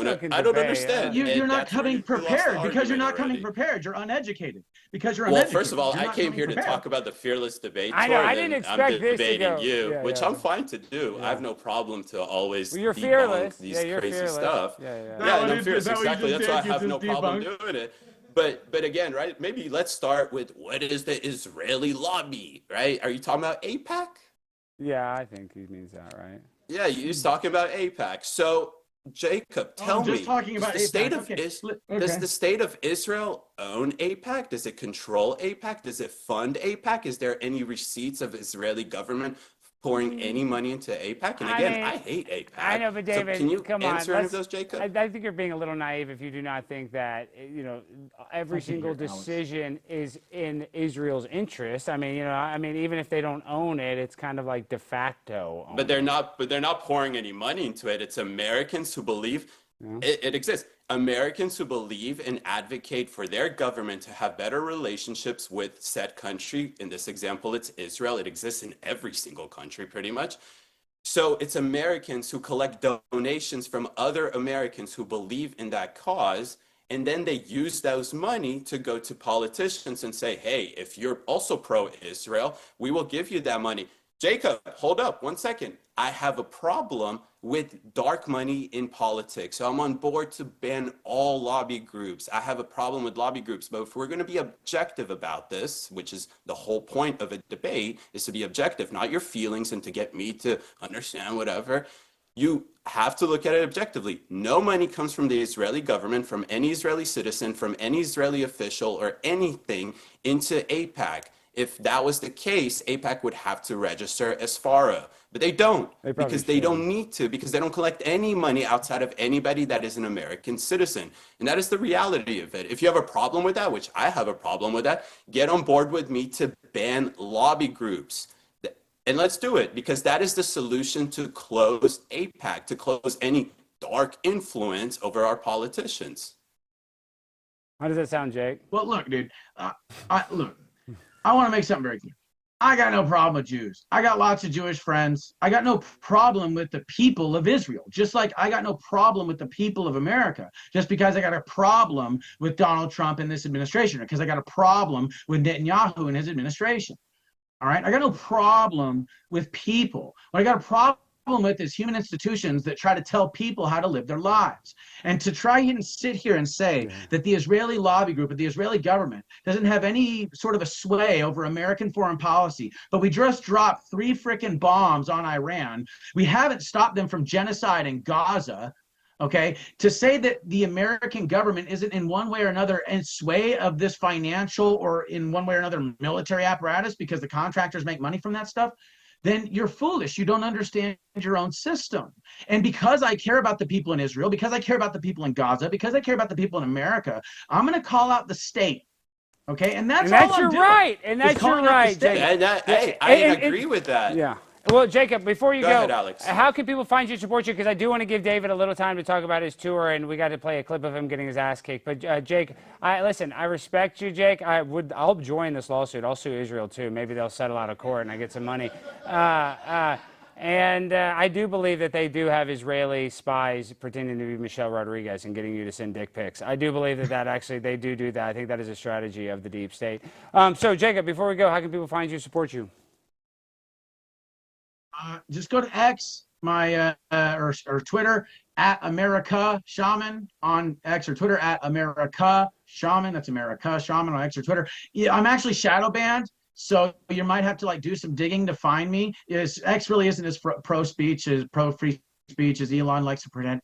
Speaker 4: You're not coming prepared because you're not coming prepared. You're uneducated because you're uneducated.
Speaker 5: Well, first of all, I came here to talk about the fearless debate.
Speaker 2: I know. I didn't expect this to go.
Speaker 5: I'm debating you, which I'm fine to do. I have no problem to always
Speaker 2: you're fearless.
Speaker 5: debunk these crazy stuff.
Speaker 2: Yeah.
Speaker 5: I'm fearless. Exactly. That's why I have no problem doing it. But again, right? Maybe let's start with what is the Israeli lobby, right? Are you talking about AIPAC?
Speaker 2: Yeah, I think he means that, right?
Speaker 5: Yeah, you're talking about AIPAC. So, Jacob, tell
Speaker 4: I'm just
Speaker 5: me,
Speaker 4: talking
Speaker 5: does
Speaker 4: about
Speaker 5: the state
Speaker 4: AIPAC.
Speaker 5: of
Speaker 4: Okay.
Speaker 5: does
Speaker 4: Okay.
Speaker 5: the state of Israel own AIPAC? Does it control AIPAC? Does it fund AIPAC? Is there any receipts of Israeli government pouring any money into AIPAC? And
Speaker 2: I
Speaker 5: again,
Speaker 2: mean,
Speaker 5: I hate
Speaker 2: I
Speaker 5: AIPAC.
Speaker 2: know, but
Speaker 5: So can
Speaker 2: David,
Speaker 5: you
Speaker 2: come on.
Speaker 5: answer any of those, Jacob?
Speaker 2: I think you're being a little naive if you do not think that, every
Speaker 4: Okay,
Speaker 2: single
Speaker 4: here, Alex.
Speaker 2: decision is in Israel's interest. I mean, even if they don't own it, it's kind of like de facto
Speaker 5: But they're
Speaker 2: owning.
Speaker 5: not. But they're not pouring any money into it. It's Americans who believe it exists. Americans who believe and advocate for their government to have better relationships with said country. In this example, it's Israel. It exists in every single country, pretty much. So it's Americans who collect donations from other Americans who believe in that cause, and then they use those money to go to politicians and say, hey, if you're also pro-Israel, we will give you that money. Jacob, hold up 1 second. I have a problem with dark money in politics. So I'm on board to ban all lobby groups. I have a problem with lobby groups. But if we're going to be objective about this, which is the whole point of a debate, is to be objective, not your feelings and to get me to understand whatever. You have to look at it objectively. No money comes from the Israeli government, from any Israeli citizen, from any Israeli official or anything into AIPAC. If that was the case, AIPAC would have to register as FARA, but they don't
Speaker 2: They probably
Speaker 5: because they
Speaker 2: should.
Speaker 5: don't need to, because they don't collect any money outside of anybody that is an American citizen. And that is the reality of it. If you have a problem with that, which I have a problem with that, get on board with me to ban lobby groups. And let's do it, because that is the solution to close AIPAC, to close any dark influence over our politicians.
Speaker 2: How does that sound, Jake?
Speaker 4: Well, look, dude. Look. I want to make something very clear. I got no problem with Jews. I got lots of Jewish friends. I got no problem with the people of Israel, just like I got no problem with the people of America, just because I got a problem with Donald Trump and this administration, or because I got a problem with Netanyahu and his administration. All right. I got no problem with people. What I got a problem with is human institutions that try to tell people how to live their lives. And to try and sit here and say that the Israeli lobby group or the Israeli government doesn't have any sort of a sway over American foreign policy, but we just dropped 3 freaking bombs on Iran. We haven't stopped them from genocide in Gaza. Okay, to say that the American government isn't in one way or another in sway of this financial or in one way or another military apparatus because the contractors make money from that stuff, then you're foolish. You don't understand your own system. And because I care about the people in Israel, because I care about the people in Gaza, because I care about the people in America, I'm going to call out the state. Okay, and that's all I'm doing.
Speaker 2: Right. And that's your right, Jake.
Speaker 5: Hey, I agree with that.
Speaker 2: Yeah. Well, Jacob, before you
Speaker 5: Go ahead, Alex.
Speaker 2: how can people find you and support you? Because I do want to give David a little time to talk about his tour, and we got to play a clip of him getting his ass kicked. But Jake, listen, I respect you, Jake. I'll join this lawsuit. I'll sue Israel too. Maybe they'll settle out of court and I get some money. And I do believe that they do have Israeli spies pretending to be Michelle Rodriguez and getting you to send dick pics. I do believe that actually they do that. I think that is a strategy of the deep state. So, Jacob, before we go, how can people find you and support you?
Speaker 4: Just go to X, or Twitter at America Shaman on X, or Twitter at America Shaman. That's America Shaman on X or Twitter. Yeah, I'm actually shadow banned, so you might have to do some digging to find me. X really isn't as pro speech as pro free speech as Elon likes to pretend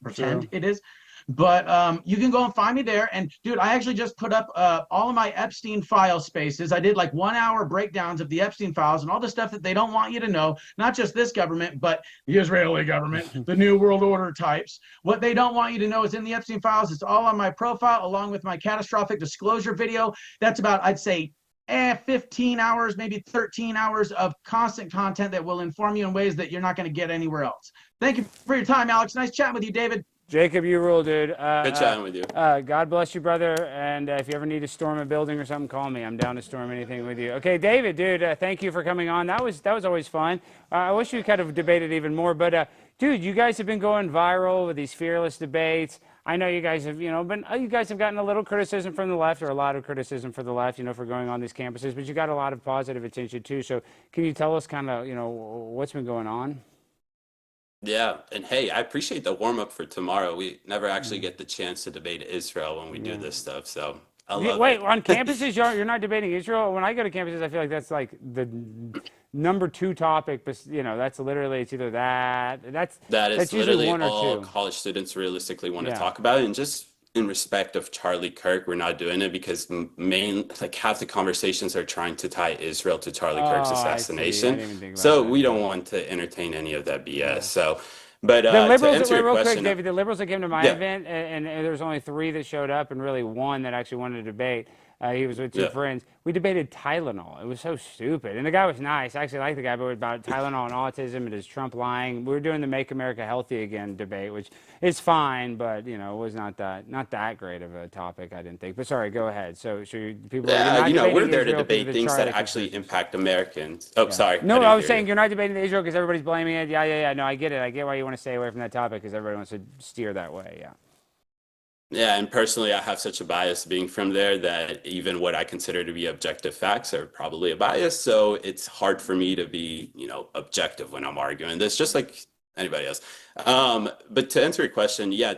Speaker 4: it is. But you can go and find me there. And dude, I actually just put up all of my Epstein file spaces. I did 1 hour breakdowns of the Epstein files and all the stuff that they don't want you to know, not just this government, but the Israeli government, the New World Order types. What they don't want you to know is in the Epstein files. It's all on my profile, along with my catastrophic disclosure video. That's about, I'd say, 15 hours, maybe 13 hours of constant content that will inform you in ways that you're not going to get anywhere else. Thank you for your time, Alex. Nice chatting with you, David.
Speaker 2: Jacob, you rule, dude.
Speaker 5: Good chatting with you.
Speaker 2: God bless you, brother. And if you ever need to storm a building or something, call me. I'm down to storm anything with you. Okay, David, dude, thank you for coming on. That was always fun. I wish we kind of debated even more. But, dude, you guys have been going viral with these fearless debates. I know you guys have, you guys have gotten a little criticism from the left, or a lot of criticism for the left, for going on these campuses. But you got a lot of positive attention, too. So can you tell us kind of, what's been going on?
Speaker 5: Yeah, and hey, I appreciate the warm up for tomorrow. We never actually get the chance to debate Israel when we do this stuff, so I love
Speaker 2: Wait,
Speaker 5: it.
Speaker 2: on campuses, you're not debating Israel? When I go to campuses, I feel like that's like the number two topic, but that's literally, it's either
Speaker 5: That is
Speaker 2: that's usually
Speaker 5: literally
Speaker 2: one or
Speaker 5: all
Speaker 2: two.
Speaker 5: college students realistically want to
Speaker 2: Yeah.
Speaker 5: talk about. And just in respect of Charlie Kirk, we're not doing it because like half the conversations are trying to tie Israel to Charlie Kirk's
Speaker 2: Oh, I see. I
Speaker 5: assassination.
Speaker 2: didn't even think about
Speaker 5: So
Speaker 2: that.
Speaker 5: we don't
Speaker 2: Yeah.
Speaker 5: want to entertain any of that BS.
Speaker 2: Yeah.
Speaker 5: So, but
Speaker 2: The
Speaker 5: to
Speaker 2: liberals,
Speaker 5: answer your
Speaker 2: real quick,
Speaker 5: question,
Speaker 2: David, the liberals that came to my
Speaker 5: yeah,
Speaker 2: event, and there was only 3 that showed up, and really 1 that actually wanted to debate. He was with 2
Speaker 5: yeah.
Speaker 2: friends. We debated Tylenol. It was so stupid. And the guy was nice. I actually liked the guy, but about Tylenol and autism and is Trump lying. We were doing the Make America Healthy Again debate, which is fine, but it was not that great of a topic, I didn't think. But sorry, go ahead. So people are
Speaker 5: Yeah,
Speaker 2: not debating
Speaker 5: we're there to
Speaker 2: Israel because of
Speaker 5: debate
Speaker 2: the
Speaker 5: things that
Speaker 2: Charlie
Speaker 5: actually
Speaker 2: conspiracies.
Speaker 5: impact Americans. Oh,
Speaker 2: Yeah.
Speaker 5: sorry,
Speaker 2: No,
Speaker 5: I
Speaker 2: I
Speaker 5: didn't
Speaker 2: was
Speaker 5: hear
Speaker 2: saying
Speaker 5: you.
Speaker 2: you're not debating Israel because everybody's blaming it. Yeah. No, I get it. I get why you want to stay away from that topic because everybody wants to steer that way. Yeah.
Speaker 5: Yeah, and personally, I have such a bias being from there that even what I consider to be objective facts are probably a bias. So it's hard for me to be, objective when I'm arguing this, just like anybody else. But to answer your question, yeah,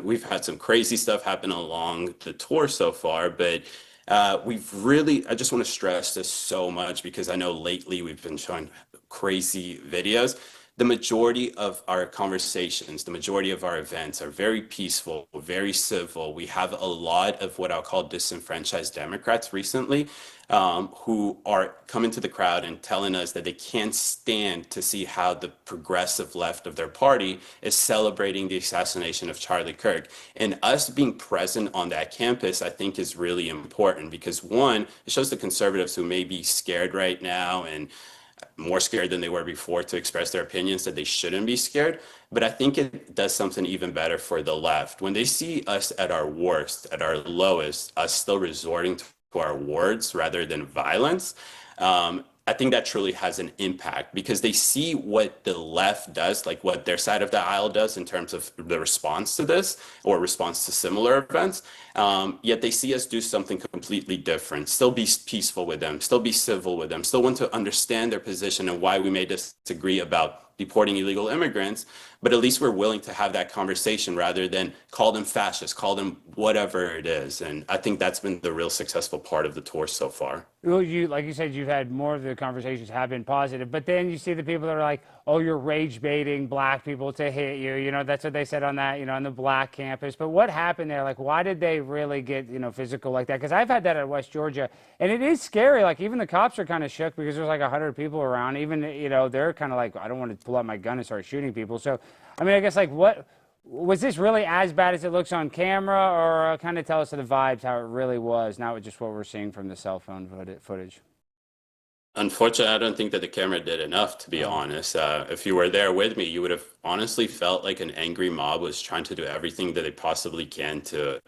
Speaker 5: we've had some crazy stuff happen along the tour so far, but I just want to stress this so much because I know lately we've been showing crazy videos. The majority of our conversations, the majority of our events are very peaceful, very civil. We have a lot of what I'll call disenfranchised Democrats recently, who are coming to the crowd and telling us that they can't stand to see how the progressive left of their party is celebrating the assassination of Charlie Kirk. And us being present on that campus, I think, is really important because, one, it shows the conservatives who may be scared right now and more scared than they were before to express their opinions that they shouldn't be scared. But I think it does something even better for the left. When they see us at our worst, at our lowest, us still resorting to our words rather than violence, I think that truly has an impact because they see what the left does, like what their side of the aisle does in terms of the response to this or response to similar events. Yet they see us do something completely different, still be peaceful with them, still be civil with them, still want to understand their position and why we may disagree about deporting illegal immigrants, but at least we're willing to have that conversation rather than call them fascists, call them whatever it is. And I think that's been the real successful part of the tour so far.
Speaker 2: Well, like you said, you've had more of the conversations have been positive, but then you see the people that are like, oh, you're rage baiting black people to hit you. That's what they said on that, on the black campus. But what happened there? Like, why did they really get, physical like that? Because I've had that at West Georgia, and it is scary. Like, even the cops are kind of shook because there's like 100 people around. Even, they're kind of like, I don't want to pull out my gun and start shooting people. So, I mean, I guess, like, what was this really as bad as it looks on camera, or kind of tell us the vibes, how it really was, not just what we're seeing from the cell phone footage?
Speaker 5: Unfortunately, I don't think that the camera did enough, to be honest. If you were there with me, you would have honestly felt like an angry mob was trying to do everything that they possibly can to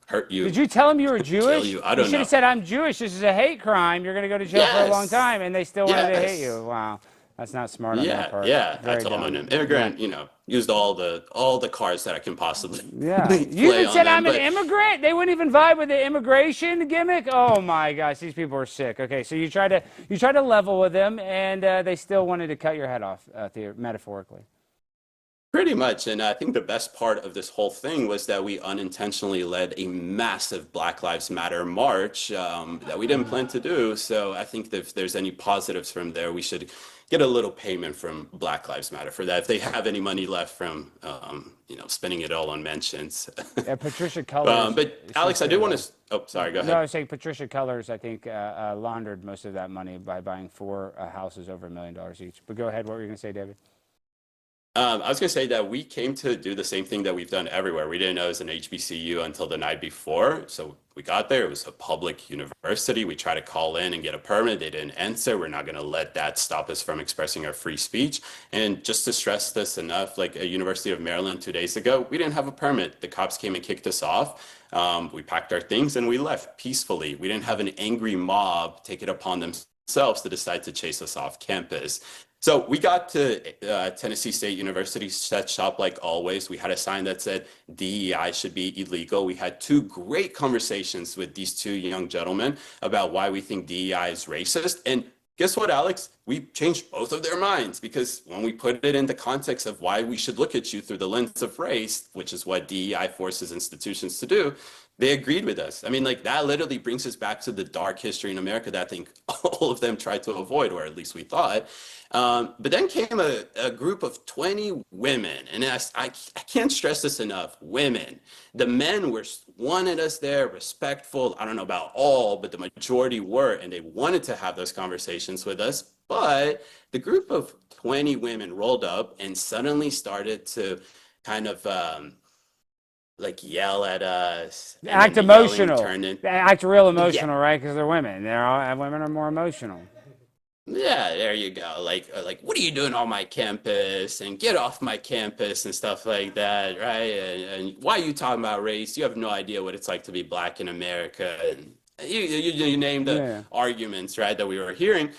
Speaker 5: hurt you.
Speaker 2: Did you tell them you were
Speaker 5: kill
Speaker 2: Jewish?
Speaker 5: you. I don't
Speaker 2: should
Speaker 5: know.
Speaker 2: have said, I'm Jewish. This is a hate crime. You're going to go to jail for a long
Speaker 5: Yes.
Speaker 2: time. And they still wanted to hit
Speaker 5: Yes.
Speaker 2: you. Wow. That's not smart on their part.
Speaker 5: Yeah. I
Speaker 2: Very
Speaker 5: told them I'm
Speaker 2: dumb.
Speaker 5: an immigrant, used all the cards that I can possibly
Speaker 2: Yeah.
Speaker 5: play
Speaker 2: You even
Speaker 5: on
Speaker 2: said
Speaker 5: them,
Speaker 2: I'm an
Speaker 5: but
Speaker 2: immigrant? They wouldn't even vibe with the immigration gimmick? Oh my gosh, these people are sick. Okay, so you tried to level with them, and they still wanted to cut your head off, metaphorically.
Speaker 5: pretty much. And I think the best part of this whole thing was that we unintentionally led a massive Black Lives Matter march that we didn't plan to do. So I think that if there's any positives from there, we should get a little payment from Black Lives Matter for that. If they have any money left from, spending it all on mentions.
Speaker 2: Yeah, Patricia Cullors.
Speaker 5: But Alex, I do want to, oh, sorry, go
Speaker 2: No, I
Speaker 5: ahead.
Speaker 2: was saying Patricia Cullors, I think, laundered most of that money by buying 4 houses over $1 million each. But go ahead. What were you going to say, David?
Speaker 5: I was going to say that we came to do the same thing that we've done everywhere. We didn't know it was an HBCU until the night before. So we got there. It was a public university. We tried to call in and get a permit. They didn't answer. We're not going to let that stop us from expressing our free speech. And just to stress this enough, like at University of Maryland 2 days ago, we didn't have a permit. The cops came and kicked us off. We packed our things and we left peacefully. We didn't have an angry mob take it upon themselves to decide to chase us off campus. So we got to Tennessee State University, set shop like always. We had a sign that said DEI should be illegal. We had 2 great conversations with these 2 young gentlemen about why we think DEI is racist. And guess what, Alex? We changed both of their minds, because when we put it in the context of why we should look at you through the lens of race, which is what DEI forces institutions to do, They agreed with us. I mean, like that literally brings us back to the dark history in America that I think all of them tried to avoid, or at least we thought. But then came a group of 20 women, and I can't stress this enough, women. The men wanted us there, respectful. I don't know about all, but the majority were, and they wanted to have those conversations with us. But the group of 20 women rolled up and suddenly started to kind of like yell at us. And
Speaker 2: Act
Speaker 5: then the yelling
Speaker 2: emotional.
Speaker 5: turned in,
Speaker 2: They act real
Speaker 5: yeah,
Speaker 2: emotional, right? Because they're women. Women are more emotional.
Speaker 5: yeah, there you go. Like, what are you doing on my campus? And get off my campus and stuff like that, right? And why are you talking about race? You have no idea what it's like to be black in America. And you name the
Speaker 2: Yeah.
Speaker 5: arguments, right, that we were hearing.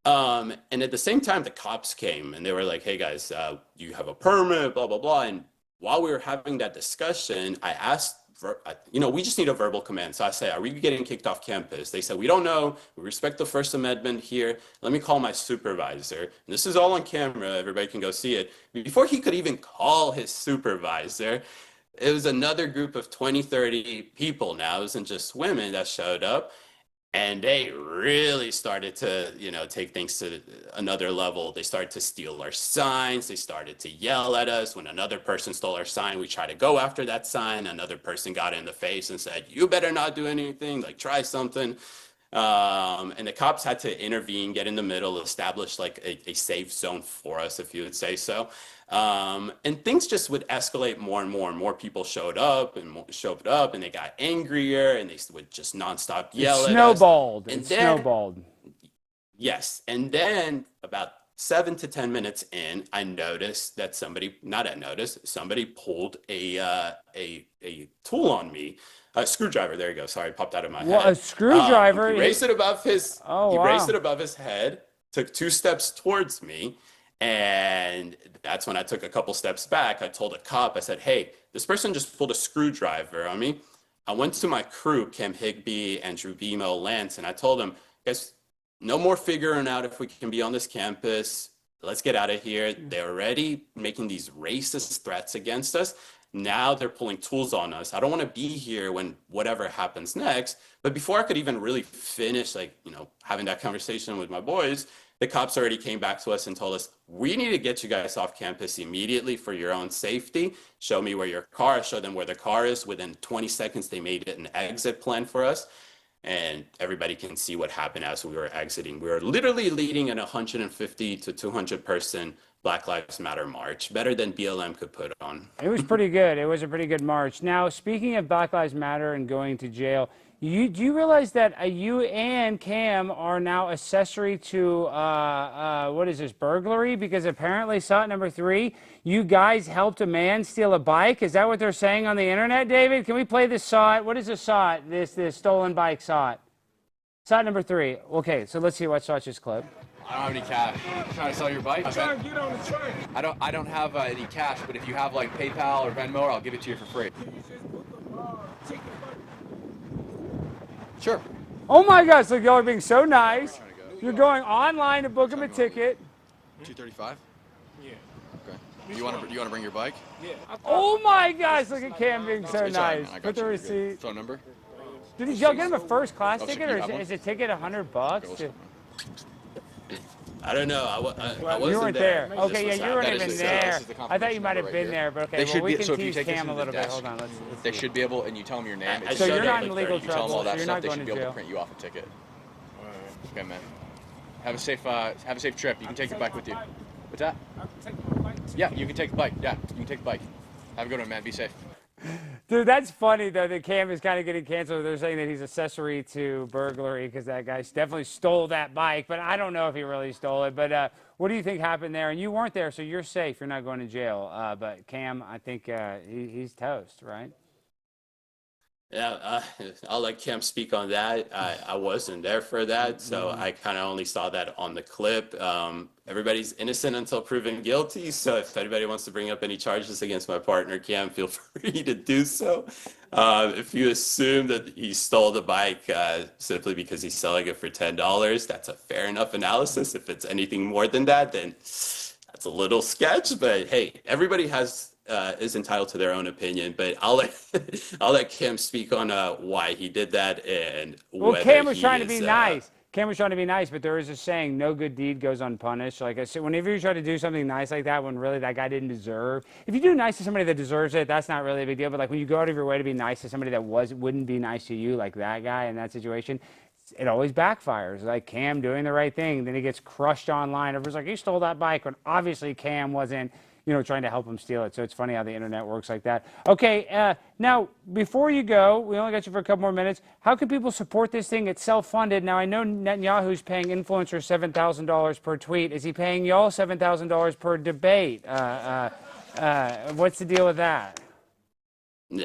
Speaker 5: And at the same time, the cops came and they were like, "Hey guys, you have a permit, blah blah blah." And while we were having that discussion, I asked, we just need a verbal command. So I say, "Are we getting kicked off campus?" They said, "We don't know. We respect the First Amendment here. Let me call my supervisor." And this is all on camera. Everybody can go see it. Before he could even call his supervisor, it was another group of 20, 30 people now. It wasn't just women that showed up. And they really started to, take things to another level. They started to steal our signs. They started to yell at us. When another person stole our sign, we tried to go after that sign. Another person got in the face and said, "You better not do anything, like try something." And the cops had to intervene, get in the middle, establish like a safe zone for us, if you would say so. And things just would escalate more and more, and more people showed up, and they got angrier, and they would just nonstop yell at us.
Speaker 2: Snowballed.
Speaker 5: And
Speaker 2: It
Speaker 5: then,
Speaker 2: snowballed.
Speaker 5: yes, and then about 7 to 10 minutes in, I noticed that somebody pulled a tool on me. A screwdriver. There you go. Sorry, it popped out of my
Speaker 2: Well,
Speaker 5: head.
Speaker 2: a screwdriver.
Speaker 5: He raised it above his.
Speaker 2: Oh,
Speaker 5: He raised
Speaker 2: wow.
Speaker 5: it above his head. Took 2 steps towards me, and that's when I took a couple steps back. I told a cop. I said, "Hey, this person just pulled a screwdriver on me." I went to my crew, Kim Higby, Andrew Bemo, Lance, and I told them, "Guys, no more figuring out if we can be on this campus. Let's get out of here." They're already making these racist threats against us. Now they're pulling tools on us. I don't want to be here when whatever happens next. But before I could even really finish, having that conversation with my boys, the cops already came back to us and told us, "We need to get you guys off campus immediately for your own safety. Show me where your car is." Show them where the car is. Within 20 seconds, they made it an exit plan for us. And everybody can see what happened as we were exiting. We were literally leading an 150 to 200 person Black Lives Matter march, better than BLM could put on.
Speaker 2: It was pretty good. It was a pretty good march. Now, speaking of Black Lives Matter and going to jail, do you realize that you and Cam are now accessory to what is this, burglary? Because apparently, SOT number 3, you guys helped a man steal a bike. Is that what they're saying on the internet, David? Can we play this SOT? What is a SOT? This stolen bike SOT. SOT number 3. Okay, so let's see what SOT just clip.
Speaker 6: I don't have any cash. I'm trying to sell your bike?
Speaker 7: I'm trying to get on the train.
Speaker 6: I don't have any cash, but if you have like PayPal or Venmo, I'll give it to you for free. Sure.
Speaker 2: Oh my gosh, look, y'all are being so nice. You're going online to book him a ticket.
Speaker 6: 235?
Speaker 7: Yeah.
Speaker 6: Okay. You want to bring your bike?
Speaker 7: Yeah.
Speaker 2: Oh my gosh, look at Cam being so
Speaker 6: It's all right,
Speaker 2: nice.
Speaker 6: man. I got
Speaker 2: Put the
Speaker 6: you. You're good.
Speaker 2: receipt.
Speaker 6: Phone number?
Speaker 2: Did y'all get him a first class
Speaker 6: Oh, so
Speaker 2: ticket,
Speaker 6: you
Speaker 2: or
Speaker 6: have one?
Speaker 2: is the ticket $100?
Speaker 6: Okay,
Speaker 5: I don't know. I wasn't
Speaker 2: You weren't there.
Speaker 5: This
Speaker 2: Okay,
Speaker 5: was
Speaker 2: yeah, you weren't
Speaker 6: That is
Speaker 2: even
Speaker 6: the-
Speaker 2: there.
Speaker 6: this is the
Speaker 2: I thought you might have
Speaker 6: confirmation
Speaker 2: been
Speaker 6: number
Speaker 2: there, but okay,
Speaker 6: They
Speaker 2: well,
Speaker 6: should
Speaker 2: we
Speaker 6: be,
Speaker 2: can
Speaker 6: so if you
Speaker 2: tease
Speaker 6: take this
Speaker 2: Cam
Speaker 6: to
Speaker 2: a
Speaker 6: the
Speaker 2: little bit.
Speaker 6: desk,
Speaker 2: Hold on, let's
Speaker 6: they
Speaker 2: see.
Speaker 6: should be able, and you tell them your name.
Speaker 5: I
Speaker 6: it's
Speaker 2: So
Speaker 5: showed
Speaker 2: you're
Speaker 5: it
Speaker 2: not
Speaker 5: like
Speaker 2: in legal
Speaker 5: 30
Speaker 6: you tell them
Speaker 2: trouble,
Speaker 6: all
Speaker 2: so
Speaker 6: that
Speaker 2: you're
Speaker 6: stuff,
Speaker 2: not
Speaker 6: they
Speaker 2: going
Speaker 6: should
Speaker 2: to
Speaker 6: be able to
Speaker 2: jail.
Speaker 6: print you off a ticket. Okay, man. Have a safe trip. You can take your bike with you. What's that? Yeah, you can take the bike. Yeah, you can take the bike. Have a good one, man. Be safe.
Speaker 2: Dude, that's funny, though, that Cam is kind of getting canceled. They're saying that he's accessory to burglary because that guy definitely stole that bike, but I don't know if he really stole it. But what do you think happened there? And you weren't there, so you're safe. You're not going to jail. But Cam, I think he's toast, right?
Speaker 5: Yeah, I'll let Cam speak on that. I wasn't there for that, so I kind of only saw that on the clip. Everybody's innocent until proven guilty, so if anybody wants to bring up any charges against my partner, Cam, feel free to do so. If you assume that he stole the bike simply because he's selling it for $10, that's a fair enough analysis. If it's anything more than that, then that's a little sketch, but hey, everybody has is entitled to their own opinion, but I'll let I'll let Cam speak on why he did that and
Speaker 2: Well,
Speaker 5: whether
Speaker 2: Cam was
Speaker 5: he
Speaker 2: trying to
Speaker 5: is,
Speaker 2: be nice. Cam was trying to be nice, but there is a saying, no good deed goes unpunished. Like I said, whenever you try to do something nice like that when really that guy didn't deserve, if you do nice to somebody that deserves it, that's not really a big deal. But like when you go out of your way to be nice to somebody that wouldn't be nice to you, like that guy in that situation, it always backfires. Like Cam doing the right thing, then he gets crushed online. Everyone's like, he stole that bike, when obviously Cam wasn't, trying to help him steal it. So it's funny how the internet works like that. Okay, now, before you go, we only got you for a couple more minutes. How can people support this thing? It's self-funded. Now, I know Netanyahu's paying influencers $7,000 per tweet. Is he paying y'all $7,000 per debate? What's the deal with that?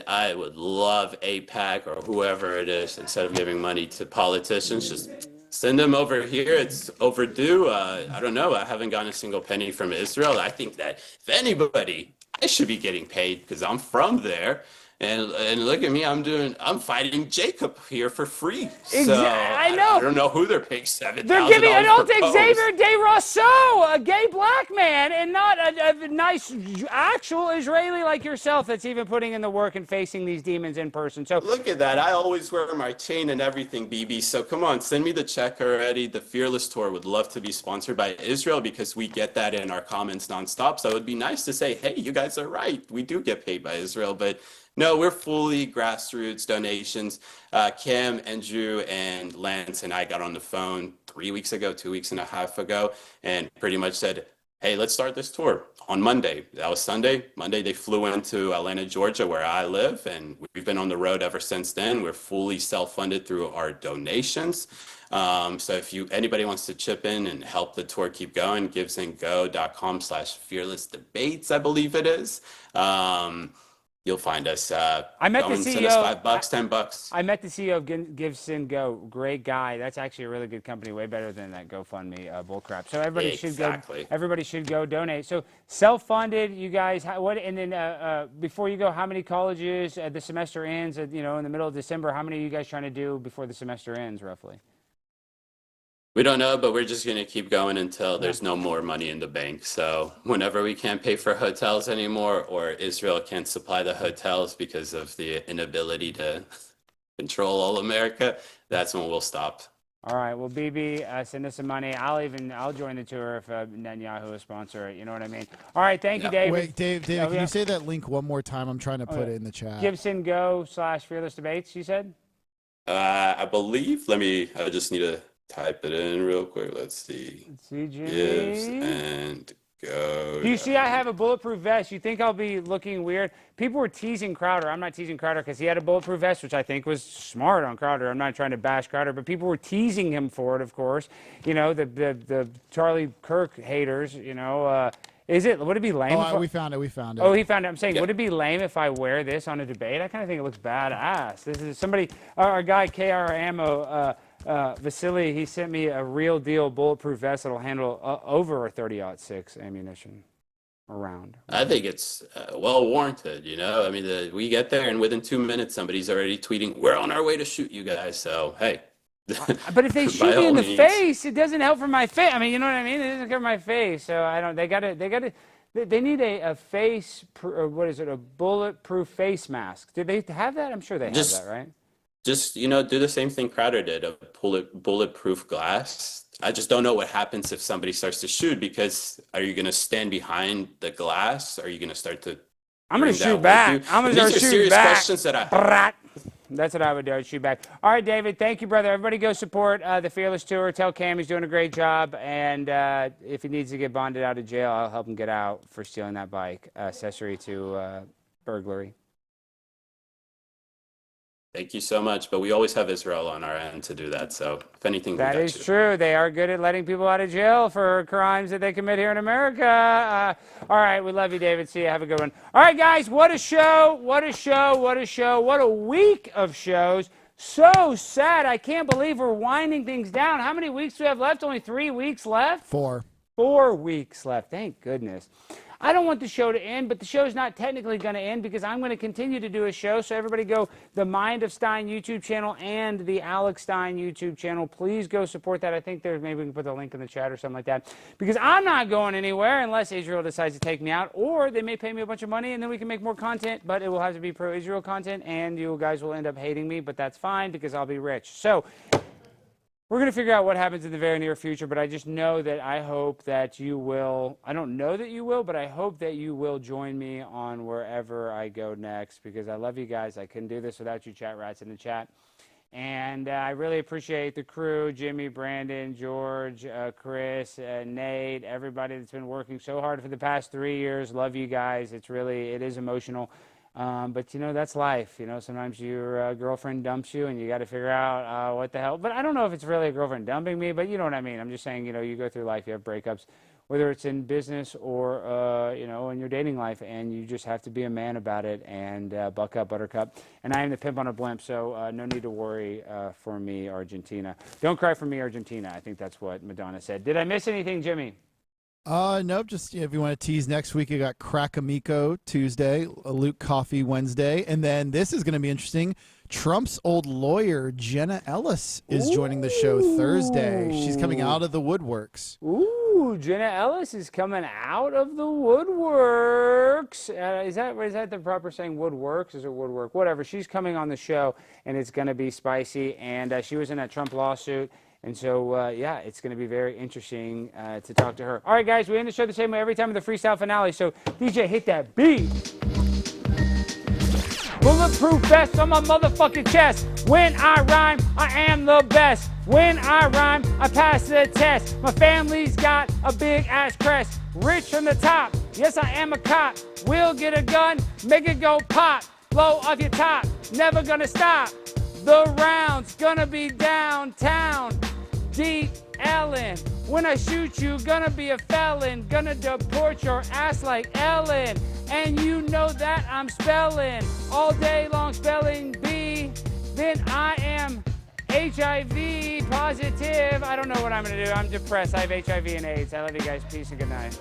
Speaker 5: I would love AIPAC or whoever it is, instead of giving money to politicians, just send them over here. It's overdue. I don't know. I haven't gotten a single penny from Israel. I think that if anybody, I should be getting paid because I'm from there. And look at me, I'm fighting Jacob here for free. So
Speaker 2: I know.
Speaker 5: I don't know who they're paying $7,000.
Speaker 2: They're giving it all to
Speaker 5: per post.
Speaker 2: Xavier De Rousseau, a gay black man, and not a nice actual Israeli like yourself that's even putting in the work and facing these demons in person. So
Speaker 5: look at that. I always wear my chain and everything, BB. So come on, send me the check already. The Fearless Tour would love to be sponsored by Israel because we get that in our comments nonstop. So it would be nice to say, hey, you guys are right. We do get paid by Israel, but no, we're fully grassroots donations. Cam, Andrew, and Lance and I got on the phone 3 weeks ago, 2 weeks and a half ago, and pretty much said, hey, let's start this tour on Monday. That was Sunday. Monday, they flew into Atlanta, Georgia, where I live, and we've been on the road ever since then. We're fully self-funded through our donations. So if anybody wants to chip in and help the tour keep going, givesandgo.com/fearlessdebates, I believe it is. You'll find us.
Speaker 2: I met the CEO.
Speaker 5: Send us $5, $10.
Speaker 2: I met the CEO of Give Sin Go. Great guy. That's actually a really good company. Way better than that GoFundMe bullcrap. So everybody should go. Everybody should go donate. So self-funded, you guys. What? And then before you go, how many colleges? The semester ends. In the middle of December. How many are you guys trying to do before the semester ends, roughly?
Speaker 5: We don't know, but we're just going to keep going until there's no more money in the bank. So whenever we can't pay for hotels anymore, or Israel can't supply the hotels because of the inability to control all America, that's when we'll stop.
Speaker 2: All right. Well, BB, send us some money. I'll join the tour if Netanyahu will sponsor it. You know what I mean? All right. Thank you, David.
Speaker 3: Wait, Dave, can you say that link one more time? I'm trying to put it in the chat.
Speaker 2: GiveSendGo/Fearless Debates, you said?
Speaker 5: I believe. I just need to type it in real quick. Let's see. Gives and go.
Speaker 2: Do you see I have a bulletproof vest? You think I'll be looking weird? People were teasing Crowder. I'm not teasing Crowder because he had a bulletproof vest, which I think was smart on Crowder. I'm not trying to bash Crowder, but people were teasing him for it, of course. The Charlie Kirk haters, would it be lame?
Speaker 3: We found it.
Speaker 2: Oh, he found it. I'm saying, would it be lame if I wear this on a debate? I kind of think it looks badass. This is somebody, our guy, KR Ammo, Vasily, he sent me a real deal bulletproof vest that'll handle over a 30-06 ammunition around.
Speaker 5: I think it's well warranted, I mean, we get there and within 2 minutes, somebody's already tweeting, we're on our way to shoot you guys. So, hey.
Speaker 2: But if they shoot me in the face, it doesn't help for my face. I mean, you know what I mean? It doesn't cover my face. So they need a face, a bulletproof face mask. Do they have that? I'm sure they have that, right?
Speaker 5: Just, do the same thing Crowder did, a bulletproof glass. I just don't know what happens if somebody starts to shoot, because are you going to stand behind the glass? Are you going to start to...
Speaker 2: I'm going to shoot back. I'm going to start shooting back.
Speaker 5: Questions that I have.
Speaker 2: That's what I would do. I'd shoot back. All right, David. Thank you, brother. Everybody go support the Fearless Tour. Tell Cam he's doing a great job. And if he needs to get bonded out of jail, I'll help him get out for stealing that bike. Accessory to burglary.
Speaker 5: Thank you so much. But we always have Israel on our end to do that. So if anything,
Speaker 2: that is true. They are good at letting people out of jail for crimes that they commit here in America. All right. We love you, David. See you. Have a good one. All right, guys. What a show. What a show. What a show. What a week of shows. So sad. I can't believe we're winding things down. How many weeks do we have left? Only 3 weeks left?
Speaker 3: 4.
Speaker 2: 4 weeks left. Thank goodness. I don't want the show to end, but the show's not technically going to end because I'm going to continue to do a show. So everybody go the Mind of Stein YouTube channel and the Alex Stein YouTube channel. Please go support that. I think there's maybe we can put the link in the chat or something like that, because I'm not going anywhere unless Israel decides to take me out, or they may pay me a bunch of money and then we can make more content, but it will have to be pro-Israel content and you guys will end up hating me, but that's fine because I'll be rich. So we're going to figure out what happens in the very near future, but I just know that I hope that you will. I don't know that you will, but I hope that you will join me on wherever I go next, because I love you guys. I couldn't do this without you chat rats in the chat. And I really appreciate the crew, Jimmy, Brandon, George, Chris, Nate, everybody that's been working so hard for the past 3 years. Love you guys. It is emotional. But, you know, that's life. You know, sometimes your girlfriend dumps you and you got to figure out what the hell. But I don't know if it's really a girlfriend dumping me, but you know what I mean. I'm just saying, you know, you go through life, you have breakups, whether it's in business or, you know, in your dating life, and you just have to be a man about it and buck up, buttercup. And I am the pimp on a blimp, so no need to worry for me, Argentina. Don't cry for me, Argentina. I think that's what Madonna said. Did I miss anything, Jimmy?
Speaker 3: Nope. Just if you want to tease next week, you got Crack-A-Miko Tuesday, Luke Coffee Wednesday, and then this is going to be interesting. Trump's old lawyer, Jenna Ellis, is joining the show Thursday. She's coming out of the woodworks.
Speaker 2: Ooh, Jenna Ellis is coming out of the woodworks. Is that the proper saying? Woodworks? Is it woodwork? Whatever. She's coming on the show, and it's going to be spicy. And she was in that Trump lawsuit. And so, yeah, it's going to be very interesting to talk to her. All right, guys, we end the show the same way every time with the freestyle finale. So, DJ, hit that beat. Bulletproof vest on my motherfucking chest. When I rhyme, I am the best. When I rhyme, I pass the test. My family's got a big ass crest. Rich from the top. Yes, I am a cop. We'll get a gun, make it go pop. Blow off your top. Never gonna stop. The round's gonna be downtown. Deep Ellen. When I shoot you, gonna be a felon. Gonna deport your ass like Ellen. And you know that I'm spelling all day long, spelling bee. Then I am HIV positive. I don't know what I'm gonna do. I'm depressed. I have HIV and AIDS. I love you guys. Peace and good night.